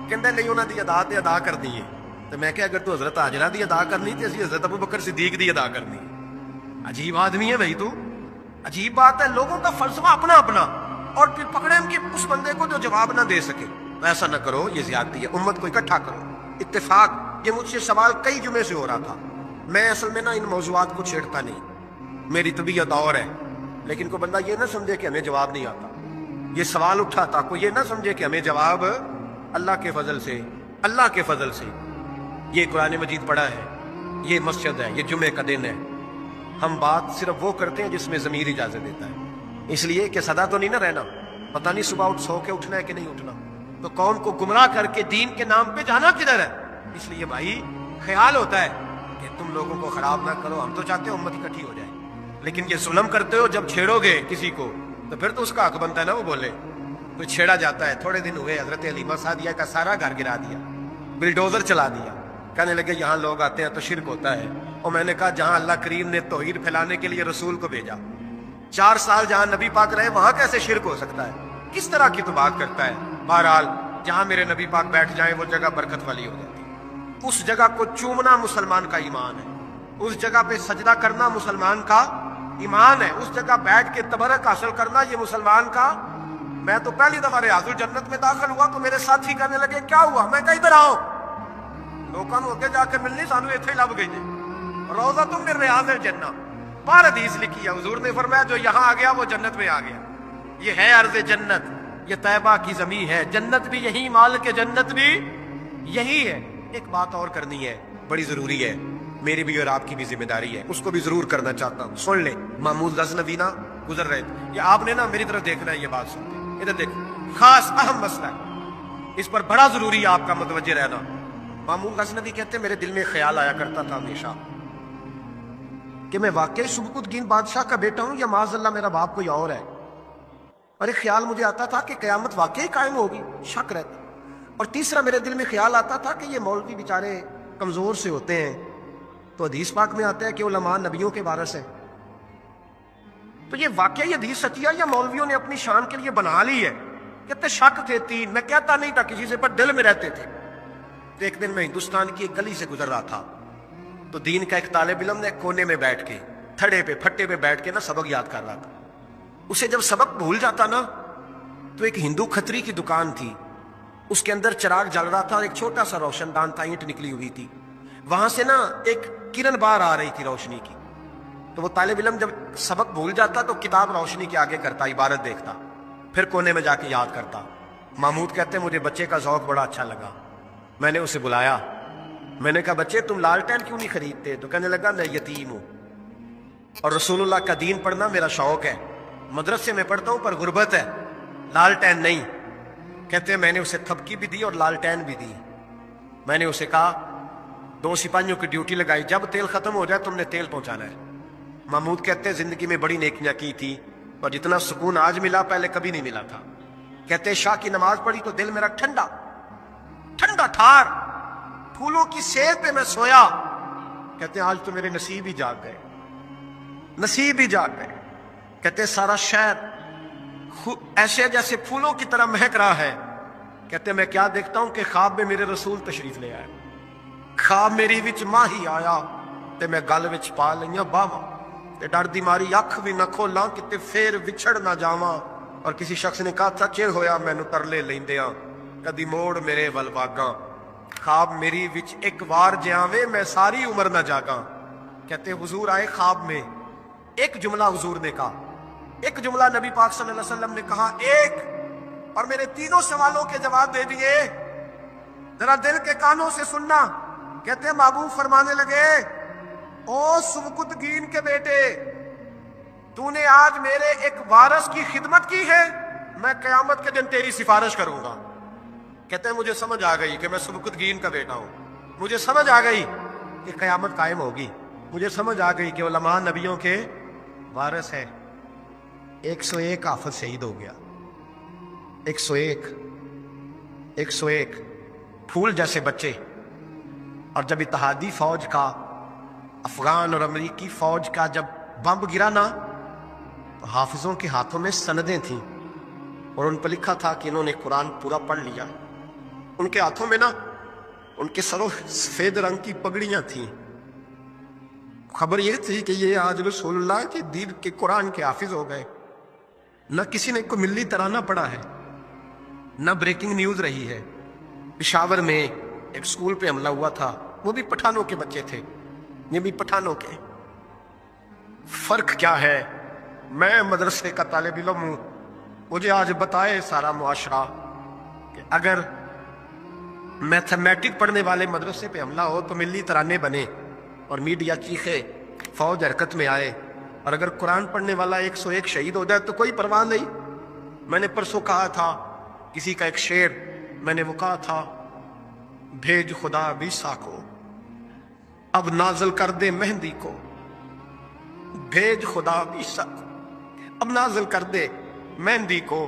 کہندے نہیں انہاں دی ادا تے ادا کرنی ہے. تو میں کہ اگر تو حضرت حاجرہ دی ادا کرنی تے اسی حضرت ابوبکر صدیق دی ادا کرنی ہے. عجیب آدمی ہے بھائی تو. عجیب بات ہے، لوگوں کا فلسفہ اپنا اپنا، اور پھر پکڑے ہم کہ اس بندے کو جو جواب نہ دے سکے. ایسا نہ کرو، یہ زیادتی ہے. امت کو اکٹھا کرو. اتفاق. یہ مجھ سے سوال کئی جمعے سے ہو رہا تھا. میں اصل میں نا ان موضوعات کو چھیڑتا نہیں، میری طبیعت اور ہے. لیکن کوئی بندہ یہ نہ سمجھے کہ ہمیں جواب نہیں آتا. یہ سوال اٹھا تھا، کوئی یہ نہ سمجھے کہ ہمیں جواب اللہ کے فضل سے، اللہ کے فضل سے. یہ قرآن مجید پڑھا ہے، یہ مسجد ہے، یہ جمعے کا دن ہے. ہم بات صرف وہ کرتے ہیں جس میں ضمیر اجازت دیتا ہے. اس لیے کہ سدا تو نہیں نہ رہنا، پتہ نہیں صبح اٹھ سو کے اٹھنا ہے کہ نہیں اٹھنا. تو قوم کو گمراہ کر کے دین کے نام پہ جانا کدھر ہے؟ اس لیے بھائی خیال ہوتا ہے کہ تم لوگوں کو خراب نہ کرو. ہم تو چاہتے ہیں امت اکٹھی ہو جائے، لیکن یہ ظلم کرتے ہو. جب چھیڑو گے کسی کو تو پھر تو اس کا حق بنتا ہے نا وہ بولے. تو چھیڑا جاتا ہے. تھوڑے دن ہوئے حضرت حلیمہ سعدیہ کا سارا گھر گرا دیا، بلڈوزر چلا دیا. کہنے لگے یہاں لوگ آتے ہیں تو شرک ہوتا ہے. اور میں نے کہا جہاں اللہ کریم نے توحید پھیلانے کے لیے رسول کو بھیجا، 4 سال جہاں نبی پاک رہے، وہاں کیسے شرک ہو سکتا ہے؟ کس طرح کی تو بات کرتا ہے. بہرحال جہاں میرے نبی پاک بیٹھ جائیں وہ جگہ برکت والی ہو جاتی ہے. اس جگہ کو چومنا مسلمان کا ایمان ہے. اس جگہ پہ سجدہ کرنا مسلمان کا ایمان ہے. اس جگہ بیٹھ کے تبرک حاصل کرنا یہ مسلمان کا. میں تو پہلی دفعہ ریاض الجنت میں داخل ہوا تو میرے ساتھی کہنے لگے کیا ہوا؟ میں کہا ادھر آؤ. لوگوں کو جا کے ملنی سانو ایتھے لب گئی جی. روزہ تم نے ریاض الجنہ بار حدیث لکھی ہے. حضور نے فرمایا جو یہاں آ گیا وہ جنت میں آ گیا. یہ ہے عرض جنت، یہ طیبہ کی زمین ہے. جنت بھی یہی، مال کے جنت بھی یہی ہے. ایک بات اور کرنی ہے، بڑی ضروری ہے، میری بھی اور آپ کی بھی ذمہ داری ہے. اس کو بھی ضرور کرنا چاہتا ہوں. سن لیں. محمود غزنوی نا گزر رہے تھے. یہ آپ نے نا میری طرف دیکھنا ہے، یہ بات سنتے ادھر دیکھو. خاص اہم مسئلہ ہے، اس پر بڑا ضروری ہے آپ کا متوجہ رہنا. محمود غزنوی کہتے ہیں میرے دل میں خیال آیا کرتا تھا ہمیشہ کہ میں واقعی سبکتگین بادشاہ کا بیٹا ہوں یا معاذ اللہ میرا باپ کوئی اور ہے. اور ایک خیال مجھے آتا تھا کہ قیامت واقعی قائم ہوگی، شک رہتا. اور تیسرا میرے دل میں خیال آتا تھا کہ یہ مولوی بیچارے کمزور سے ہوتے ہیں، تو حدیث پاک میں آتا ہے کہ علماء نبیوں کے وارث ہیں. تو یہ واقعی حدیث سچی ہے یا مولویوں نے اپنی شان کے لیے بنا لی ہے؟ کہتے شک تھے 3. میں کہتا نہیں تھا کسی سے، پر دل میں رہتے تھے. تو ایک دن میں ہندوستان کی ایک گلی سے گزر رہا تھا تو دین کا ایک طالب علم نے کونے میں بیٹھ کے تھڑے پہ پھٹے پہ بیٹھ کے نا سبق یاد کر رہا تھا. اسے جب سبق بھول جاتا نا تو ایک ہندو کھتری کی دکان تھی، اس کے اندر چراغ جل رہا تھا اور ایک چھوٹا سا روشن دان تھا، اینٹ نکلی ہوئی تھی. وہاں سے نا ایک کرن بار آ رہی تھی روشنی کی. تو وہ طالب علم جب سبق بھول جاتا تو کتاب روشنی کے آگے کرتا، عبارت دیکھتا، پھر کونے میں جا کے یاد کرتا. محمود کہتے ہیں مجھے بچے کا ذوق بڑا اچھا لگا. میں نے اسے بلایا، میں نے کہا بچے تم لالٹین کیوں نہیں خریدتے؟ تو کہنے لگا میں یتیم ہوں اور رسول اللہ کا دین پڑھنا میرا شوق ہے. مدرسے میں پڑھتا ہوں پر غربت ہے، لالٹین نہیں. کہتے ہیں میں نے اسے تھپکی بھی دی اور لالٹین بھی دی. میں نے اسے کہا 2 سپاہیوں کی ڈیوٹی لگائی، جب تیل ختم ہو جائے تم نے تیل پہنچانا ہے. محمود کہتے ہیں زندگی میں بڑی نیکیاں کی تھی اور جتنا سکون آج ملا پہلے کبھی نہیں ملا تھا. کہتے ہیں شاہ کی نماز پڑھی تو دل میرا ٹھنڈا ٹھنڈا ٹھار، پھولوں کی سیر پہ میں سویا. کہتے ہیں آج تو میرے نصیب ہی جاگ گئے، نصیب ہی جاگ گئے. کہتے ہیں سارا شہر ایسے جیسے پھولوں کی طرح مہک رہا ہے. کہتے ہیں میں کیا دیکھتا ہوں کہ خواب میں میرے رسول تشریف لے آئے. خواب میری وچ ماہی آیا تے میں گل وچ پا لئیاں باواں. تے ڈر دی ماری اکھ بھی نہ کھولاں کتے پھر وچھڑ نہ جاواں. اور کسی شخص نے کہا تھا چر ہویا مینوں ترلے لیندیاں کدی موڑ میرے ول واگاں. خواب میری وچ ایک بار جاوے میں ساری عمر نہ جاگاں. کہتے حضور آئے خواب میں, ایک جملہ حضور نے کہا, ایک جملہ نبی پاک صلی اللہ علیہ وسلم نے کہا ایک, اور میرے تینوں سوالوں کے جواب دے دیے. ذرا دل کے کانوں سے سننا. کہتے محبوب فرمانے لگے او سبکتگین کے بیٹے, تو نے آج میرے ایک وارث کی خدمت کی ہے, میں قیامت کے دن تیری سفارش کروں گا. کہتے ہیں مجھے سمجھ آ گئی کہ میں سبکتگین کا بیٹا ہوں, مجھے سمجھ آ گئی کہ قیامت قائم ہوگی, مجھے سمجھ آ گئی کہ علماء نبیوں کے وارث ہیں. 101 حافظ شہید ہو گیا. 101 پھول جیسے بچے. اور جب اتحادی فوج کا, افغان اور امریکی فوج کا جب بم گرا نا, تو حافظوں کے ہاتھوں میں سندیں تھیں اور ان پر لکھا تھا کہ انہوں نے قرآن پورا پڑھ لیا. ان کے ہاتھوں میں نا ان کے سروں سفید رنگ کی پگڑیاں تھیں. خبر یہ تھی کہ یہ آج رسول اللہ کے دین کے قرآن کے حافظ ہو گئے. نہ کسی نے کوئی ملی ترانہ پڑھا ہے, نہ بریکنگ نیوز رہی ہے. پشاور میں ایک سکول پہ حملہ ہوا تھا, وہ بھی پٹھانوں کے بچے تھے, یہ بھی پٹھانوں کے. فرق کیا ہے, میں مدرسے کا طالب علم ہوں, مجھے آج بتائے سارا معاشرہ کہ اگر میتھمیٹک پڑھنے والے مدرسے پہ حملہ ہو تو ملی ترانے بنے اور میڈیا چیخے, فوج حرکت میں آئے, اور اگر قرآن پڑھنے والا 101 شہید ہو جائے تو کوئی پرواہ نہیں. میں نے پرسوں کہا تھا کسی کا ایک شعر, میں نے وہ کہا تھا بھیج خدا عیسیٰ کو اب نازل کر دے مہندی کو, بھیج خدا عیسیٰ کو اب نازل کر دے مہندی کو.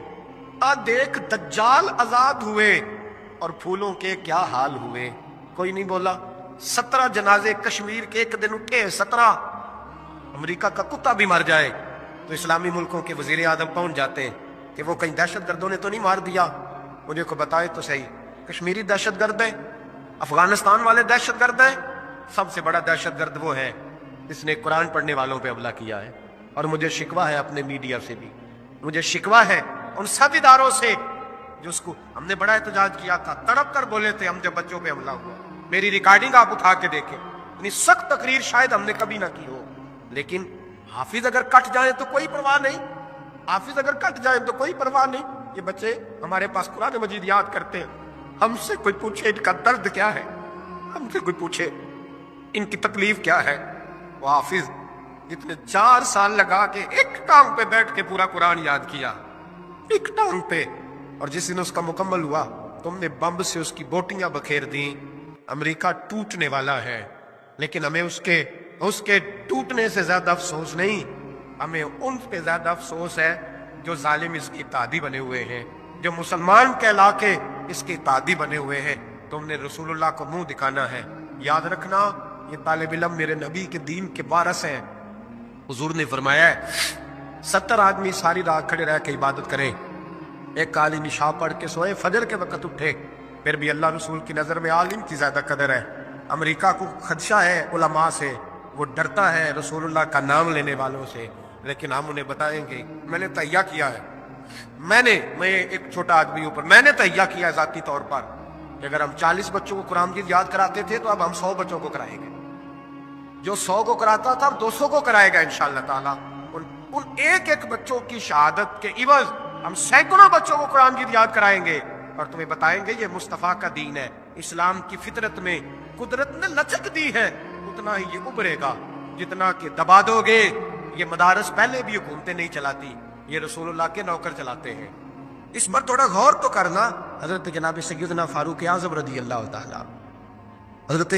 آ دیکھ دجال آزاد ہوئے اور پھولوں کے کیا حال ہوئے. کوئی نہیں بولا. 17 جنازے کشمیر کے ایک دن اٹھے, 17. امریکہ کا کتا بھی مر جائے تو اسلامی ملکوں کے وزیر اعظم پہنچ جاتے ہیں کہ وہ کہیں دہشت گردوں نے تو نہیں مار دیا. مجھے کو بتائے تو صحیح, کشمیری دہشت گرد ہے, افغانستان والے دہشت گرد ہیں, سب سے بڑا دہشت گرد وہ ہے جس نے قرآن پڑھنے والوں پہ حملہ کیا ہے. اور مجھے شکوہ ہے اپنے میڈیا سے بھی, مجھے شکوہ ہے ان سب اداروں سے جو اس کو, ہم نے بڑا احتجاج کیا تھا, تڑپ کر بولے تھے ہم جب بچوں پہ حملہ ہوا. میری ریکارڈنگ آپ اٹھا کے دیکھیں, اتنی سخت تقریر شاید ہم نے کبھی نہ کی ہو. لیکن حافظ اگر کٹ جائیں تو کوئی پرواہ نہیں, حافظ اگر کٹ جائیں تو کوئی پرواہ نہیں. یہ بچے ہمارے پاس قرآن مجید یاد کرتے ہیں, ہم سے کوئی پوچھے ان کا درد کیا ہے, ہم سے کوئی پوچھے ان کی تکلیف کیا ہے. وہ حافظ جتنے 4 سال لگا کے ایک ٹانگ پہ بیٹھ کے پورا قرآن یاد کیا, ایک ٹانگ پہ, اور جس دن اس کا مکمل ہوا تم نے بمب سے اس کی بوٹیاں بکھیر دیں. امریکہ ٹوٹنے والا ہے, لیکن ہمیں اس کے ٹوٹنے سے زیادہ افسوس نہیں, ہمیں ان پہ زیادہ افسوس ہے جو ظالم اس کے اتحادی بنے ہوئے ہیں, جو مسلمان کہلا کے اس کے اتحادی بنے ہوئے ہیں. تم نے رسول اللہ کو منہ دکھانا ہے. یاد رکھنا یہ طالب علم میرے نبی کے دین کے وارث ہیں. حضور نے فرمایا ہے 70 آدمی ساری رات کھڑے رہ کے عبادت کریں, ایک کالی نشاب پڑھ کے سوئے, فجر کے وقت اٹھے, پھر بھی اللہ رسول کی نظر میں عالم کی زیادہ قدر ہے. امریکہ کو خدشہ ہے علماء سے, وہ ڈرتا ہے رسول اللہ کا نام لینے والوں سے, لیکن ہم انہیں بتائیں گے میں نے تہیہ کیا ہے, میں ایک چھوٹا آدمی اوپر میں نے تہیہ کیا ہے ذاتی طور پر کہ اگر ہم 40 بچوں کو قرآن مجید یاد کراتے تھے تو اب ہم 100 بچوں کو کرائیں گے. جو 100 کو کراتا تھا اب 200 کو کرائے گا انشاءاللہ تعالیٰ. ان ایک بچوں کی شہادت کے عوض ہم سینکڑوں بچوں کو قرآن مجید یاد کرائیں گے, اور تمہیں بتائیں گے یہ مصطفیٰ کا دین ہے. اسلام کی فطرت میں قدرت نے لچک دی ہے, اتنا ہی یہ ابھرے گا جتنا کہ دبا دو گے. یہ مدارس پہلے بھی حکومتیں نہیں چلاتی, یہ رسول اللہ کے نوکر چلاتے ہیں. اس پر تھوڑا غور تو کرنا. حضرت جناب سیدنا فاروق اعظم رضی اللہ تعالیٰ, حضرت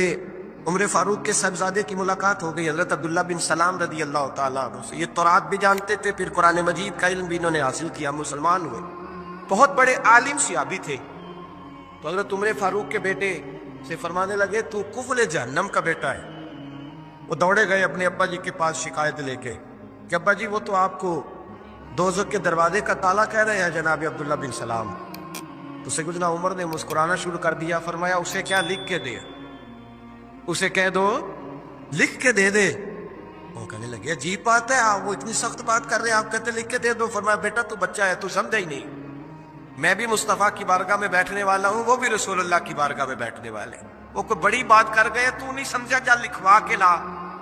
عمر فاروق کے صاحبزادے کی ملاقات ہو گئی حضرت عبداللہ بن سلام رضی اللہ تعالیٰ عنہ سے. یہ تورات بھی جانتے تھے, پھر قرآن مجید کا علم بھی انہوں نے حاصل کیا, مسلمان ہوئے, بہت بڑے عالم صحابی تھے. تو حضرت عمر فاروق کے بیٹے سے فرمانے لگے تو کفل جہنم کا بیٹا ہے. وہ دوڑے گئے اپنے ابا جی کے پاس شکایت لے کے کہ ابا جی وہ تو آپ کو دوزخ کے دروازے کا تالا کہہ رہے ہیں جناب عبداللہ بن سلام. تو سیدنا عمر نے مسکرانا شروع کر دیا, فرمایا اسے کیا لکھ کے دے, اسے کہہ دو لکھ کے دے دے. وہ کہنے لگے عجیب بات ہے، آپ وہ اتنی سخت بات کر رہے ہیں، آپ کہتے لکھ کے دے دو۔ فرمایا بیٹا تو بچہ ہے، تو سمجھا ہی نہیں، میں بھی مصطفیٰ کی بارگاہ میں بیٹھنے والا ہوں، وہ بھی رسول اللہ کی بارگاہ میں بیٹھنے والے۔ وہ کوئی بڑی بات کر گئے، تو نہیں سمجھا، جا لکھوا کے لا۔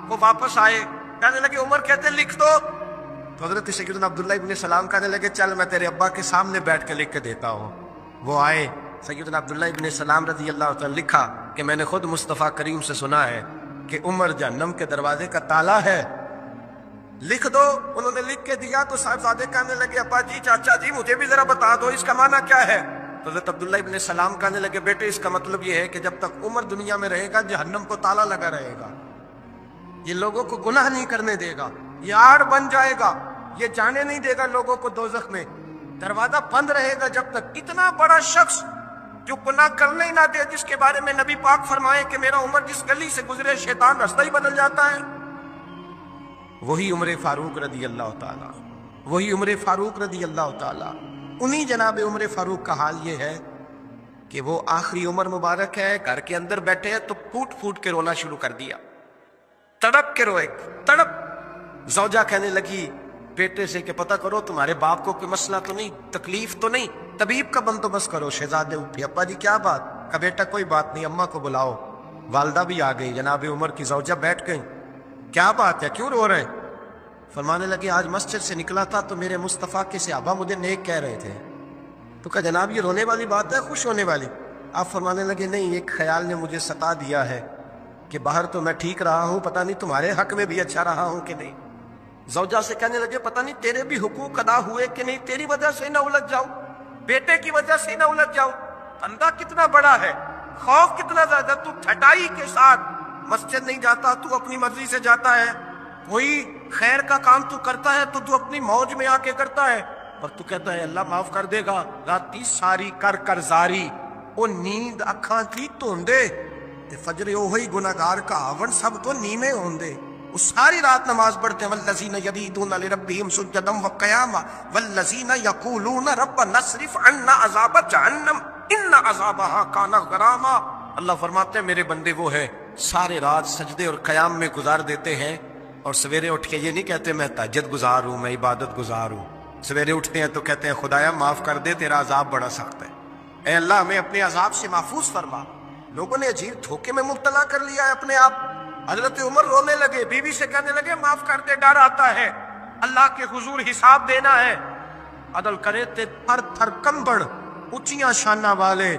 وہ واپس آئے، کہنے لگے عمر کہتے لکھ دو، تو حضرت سیدنا عبداللہ ابن سلام کہنے لگے چل میں تیرے ابا کے سامنے بیٹھ کے لکھ کے دیتا ہوں۔ وہ آئے، سیدنا عبداللہ ابن سلام رضی اللہ تعالیٰ لکھا کہ میں نے خود مصطفیٰ کریم سے سنا ہے کہ عمر جہنم کے دروازے کا تالا ہے، لکھ دو۔ انہوں نے لکھ کے دیا تو صاحبزادے کہنے لگے ابا جی، چاچا جی، مجھے بھی ذرا بتا دو اس کا معنی کیا ہے۔ تو حضرت عبداللہ ابن سلام کہنے لگے بیٹے اس کا مطلب یہ ہے کہ جب تک عمر دنیا میں رہے گا جہنم کو تالا لگا رہے گا، یہ لوگوں کو گناہ نہیں کرنے دے گا، یہ آڑ بن جائے گا، یہ جانے نہیں دے گا لوگوں کو دوزخ میں، دروازہ بند رہے گا جب تک۔ اتنا بڑا شخص جو گناہ کرنے ہی نہ دے، جس کے بارے میں نبی پاک فرمائے کہ میرا عمر جس گلی سے گزرے شیطان رستہ ہی بدل جاتا ہے، وہی عمر فاروق رضی اللہ تعالیٰ، وہی عمر فاروق رضی اللہ تعالیٰ۔ انہی جناب عمر فاروق کا حال یہ ہے کہ وہ آخری عمر مبارک ہے، گھر کے اندر بیٹھے ہیں تو پھوٹ پھوٹ کے رونا شروع کر دیا، تڑپ کے روئے، تڑپ۔ زوجہ کہنے لگی بیٹے سے کہ پتہ کرو تمہارے باپ کو کوئی مسئلہ تو نہیں، تکلیف تو نہیں، طبیب کا بندوبست کرو۔ شہزادے اٹھے، ابا جی کیا بات؟ کہا بیٹا کوئی بات نہیں، اماں کو بلاؤ۔ والدہ بھی آ گئی، جناب عمر کی زوجہ بیٹھ گئی، کیا بات ہے، کیوں رو رہے ہیں؟ فرمانے لگے آج مسجد سے نکلا تھا تو میرے مصطفیٰ کے صحابہ مجھے نیک کہہ رہے تھے۔ تو کہا جناب یہ رونے والی بات ہے، خوش ہونے والی؟ آپ فرمانے لگے نہیں، ایک خیال نے مجھے ستا دیا ہے کہ باہر تو میں ٹھیک رہا ہوں، پتہ نہیں تمہارے حق میں بھی اچھا رہا ہوں کہ نہیں۔ زوجہ سے کہنے لگے پتہ نہیں تیرے بھی حقوق ادا ہوئے کہ نہیں، تیری وجہ سے نہ الجھ جاؤ، بیٹے کی وجہ سے نہ الجھ جاؤ۔ بندہ کتنا بڑا ہے، خوف کتنا زیادہ، تو چھٹائی کے ساتھ مسجد نہیں جاتا، تو اپنی مرضی سے جاتا ہے، کوئی خیر کا کام تو کرتا ہے تو اپنی موج میں آ کے کرتا ہے، اور تو کہتا ہے اللہ معاف کر دے گا۔ راتی ساری کر کر زاری، وہ نیند اکھاں کی توندے تے فجر اوہی گناہگار کا آون سب تو نیمے ہوندے۔ وہ ساری رات نماز پڑھتے ہیں، والذین یبیتون لربہم سجدا وقیاما والذین یقولون ربنا اصرف عنا عذاب جہنم ان عذابها کان غراما۔ اللہ فرماتے ہیں میرے بندے وہ ہیں سارے رات سجدے اور قیام میں گزار دیتے ہیں، اور سویرے اٹھ کے یہ نہیں کہتے میں تہجد گزار ہوں، میں عبادت گزار ہوں۔ سویرے اٹھتے ہیں تو کہتے ہیں خدایا معاف کر دے، تیرا عذاب بڑا سخت ہے، اے اللہ ہمیں اپنے عذاب سے محفوظ فرما۔ لوگوں نے عجیب دھوکے میں مبتلا کر لیا ہے اپنے آپ۔ حضرت عمر رونے لگے، بیوی سے کہنے لگے معاف کر دے، ڈر آتا ہے، اللہ کے حضور حساب دینا ہے۔ عدل کرے تے تھر تھر کمبڑ اونچیاں شانہ والے،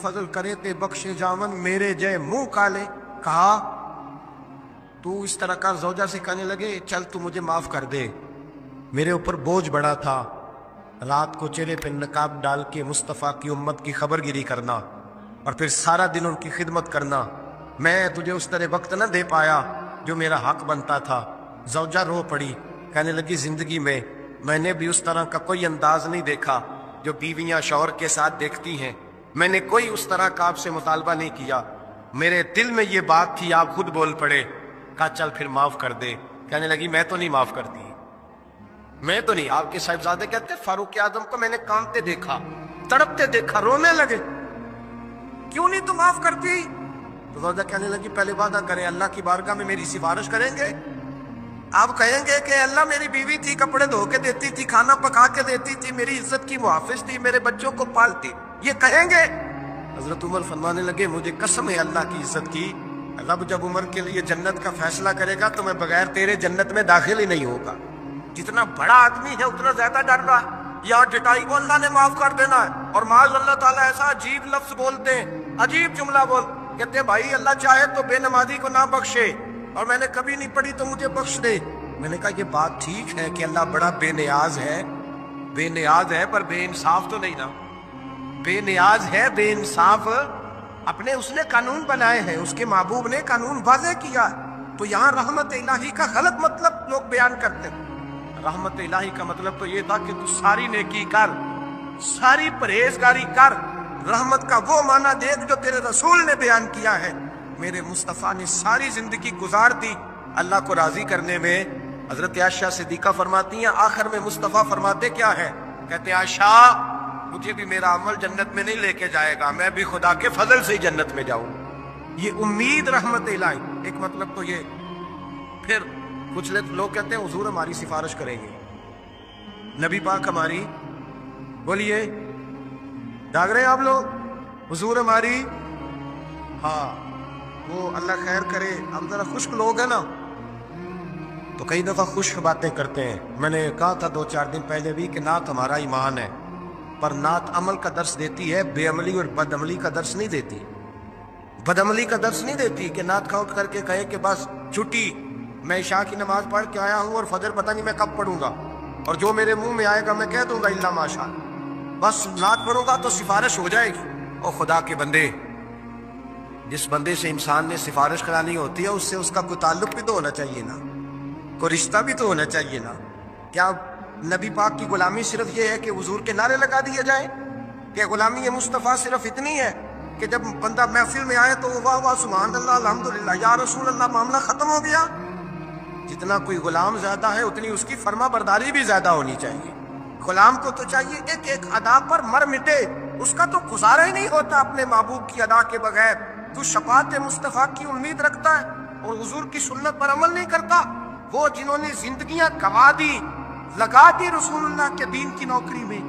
فضل کرے تے بخشے جاون میرے جے منہ کالے۔ کہا تو اس طرح کا، زوجہ سے کہنے لگے چل تو مجھے معاف کر دے، میرے اوپر بوجھ بڑا تھا، رات کو چہرے پہ نقاب ڈال کے مصطفیٰ کی امت کی خبر گیری کرنا اور پھر سارا دن ان کی خدمت کرنا، میں تجھے اس طرح وقت نہ دے پایا جو میرا حق بنتا تھا۔ زوجہ رو پڑی، کہنے لگی زندگی میں نے بھی اس طرح کا کوئی انداز نہیں دیکھا جو بیویاں شوہر کے ساتھ دیکھتی ہیں، میں نے کوئی اس طرح کا آپ سے مطالبہ نہیں کیا، میرے دل میں یہ بات تھی، آپ خود بول پڑے۔ کہا چل پھر معاف کر دے۔ کہنے لگی میں تو نہیں معاف کرتی، میں تو نہیں۔ آپ کے صاحبزادے کہتے فاروق اعظم کو میں نے کانپتے دیکھا، تڑپتے دیکھا، رونے لگے، کیوں نہیں تو معاف کرتی؟ تو زوجہ کہنے لگی پہلے وعدہ کریں، اللہ کی بارگاہ میں میری سفارش کریں گے، آپ کہیں گے کہ اللہ میری بیوی تھی، کپڑے دھو کے دیتی تھی، کھانا پکا کے دیتی تھی، میری عزت کی محافظ تھی، میرے بچوں کو پالتی، یہ کہیں گے؟ حضرت عمر فرمانے لگے مجھے قسم ہے اللہ کی عزت کی، رب جب عمر کے لیے جنت کا فیصلہ کرے گا تو میں بغیر تیرے جنت میں داخل ہی نہیں ہوگا۔ جتنا بڑا آدمی ہے اتنا زیادہ ڈر رہا ہے، یہاں ڈٹائی کو اللہ نے معاف کر دینا ہے، اور معاذ اللہ تعالیٰ ایسا عجیب لفظ بولتے ہیں، عجیب جملہ کہتے ہیں بھائی اللہ چاہے تو بے نمازی کو نہ بخشے، اور میں نے کبھی نہیں پڑھی تو مجھے بخش دے۔ میں نے کہا یہ بات ٹھیک ہے کہ اللہ بڑا بے نیاز ہے پر بے انصاف تو نہیں نا، بے نیاز ہے، بے انصاف اپنے اس نے قانون بنائے ہیں، اس کے محبوب نے قانون واضح کیا، تو یہاں رحمت الہی کا غلط مطلب لوگ بیان کرتے ہیں۔ رحمت الہی کا مطلب تو یہ تھا کہ تو ساری نیکی کر، ساری پرہیزگاری کر، رحمت کا وہ معنی دیکھ جو تیرے رسول نے بیان کیا ہے۔ میرے مصطفیٰ نے ساری زندگی گزار دی اللہ کو راضی کرنے میں۔ حضرت عائشہ صدیقہ فرماتی ہیں آخر میں مصطفیٰ فرماتے کیا ہے، کہتے عائشہ مجھے بھی میرا عمل جنت میں نہیں لے کے جائے گا، میں بھی خدا کے فضل سے ہی جنت میں جاؤں۔ یہ امید رحمت الہی، ایک مطلب تو یہ۔ پھر کچھ لوگ کہتے ہیں حضور ہماری سفارش کریں گے، نبی پاک ہماری، بولیے جاگ رہے ہیں آپ لوگ؟ حضور ہماری، ہاں وہ اللہ خیر کرے، ہم ذرا خشک لوگ ہیں نا تو کئی دفعہ خشک باتیں کرتے ہیں. میں نے کہا تھا 2-4 دن پہلے بھی کہ نعت ہمارا ایمان ہے، پر نعت عمل کا درس دیتی ہے، بے عملی اور بد عملی کا درس نہیں دیتی. بد عملی کا درس نہیں دیتی کہ نعت کھا اٹھ کر کے کہے کہ بس چھٹی، میں عشاء کی نماز پڑھ کے آیا ہوں اور فجر پتہ نہیں میں کب پڑھوں گا، اور جو میرے منہ میں آئے گا میں کہہ دوں گا الا ماشاء، بس نعت پڑھوں گا تو سفارش ہو جائے گی. اور خدا کے بندے، جس بندے سے انسان نے سفارش کرانی ہوتی ہے اس سے اس کا کوئی تعلق بھی تو ہونا چاہیے نا، کوئی رشتہ بھی تو ہونا چاہیے نا. کیا نبی پاک کی غلامی صرف یہ ہے کہ حضور کے نعرے لگا دیے جائیں؟ کہ غلامی مصطفیٰ صرف اتنی ہے کہ جب بندہ محفل میں آئے تو واہ واہ سبحان اللہ الحمدللہ یا رسول اللہ معاملہ ختم ہو گیا؟ جتنا کوئی غلام زیادہ ہے اتنی اس کی فرما برداری بھی زیادہ ہونی چاہیے. غلام کو تو چاہیے ایک ایک ادا پر مر مٹے، اس کا تو گزارا ہی نہیں ہوتا اپنے محبوب کی ادا کے بغیر. تو شفاعت مصطفیٰ کی امید رکھتا ہے اور حضور کی سنت پر عمل نہیں کرتا. وہ جنہوں نے زندگیاں گوا دی، لگا دی رسول اللہ کے دین کی نوکری میں،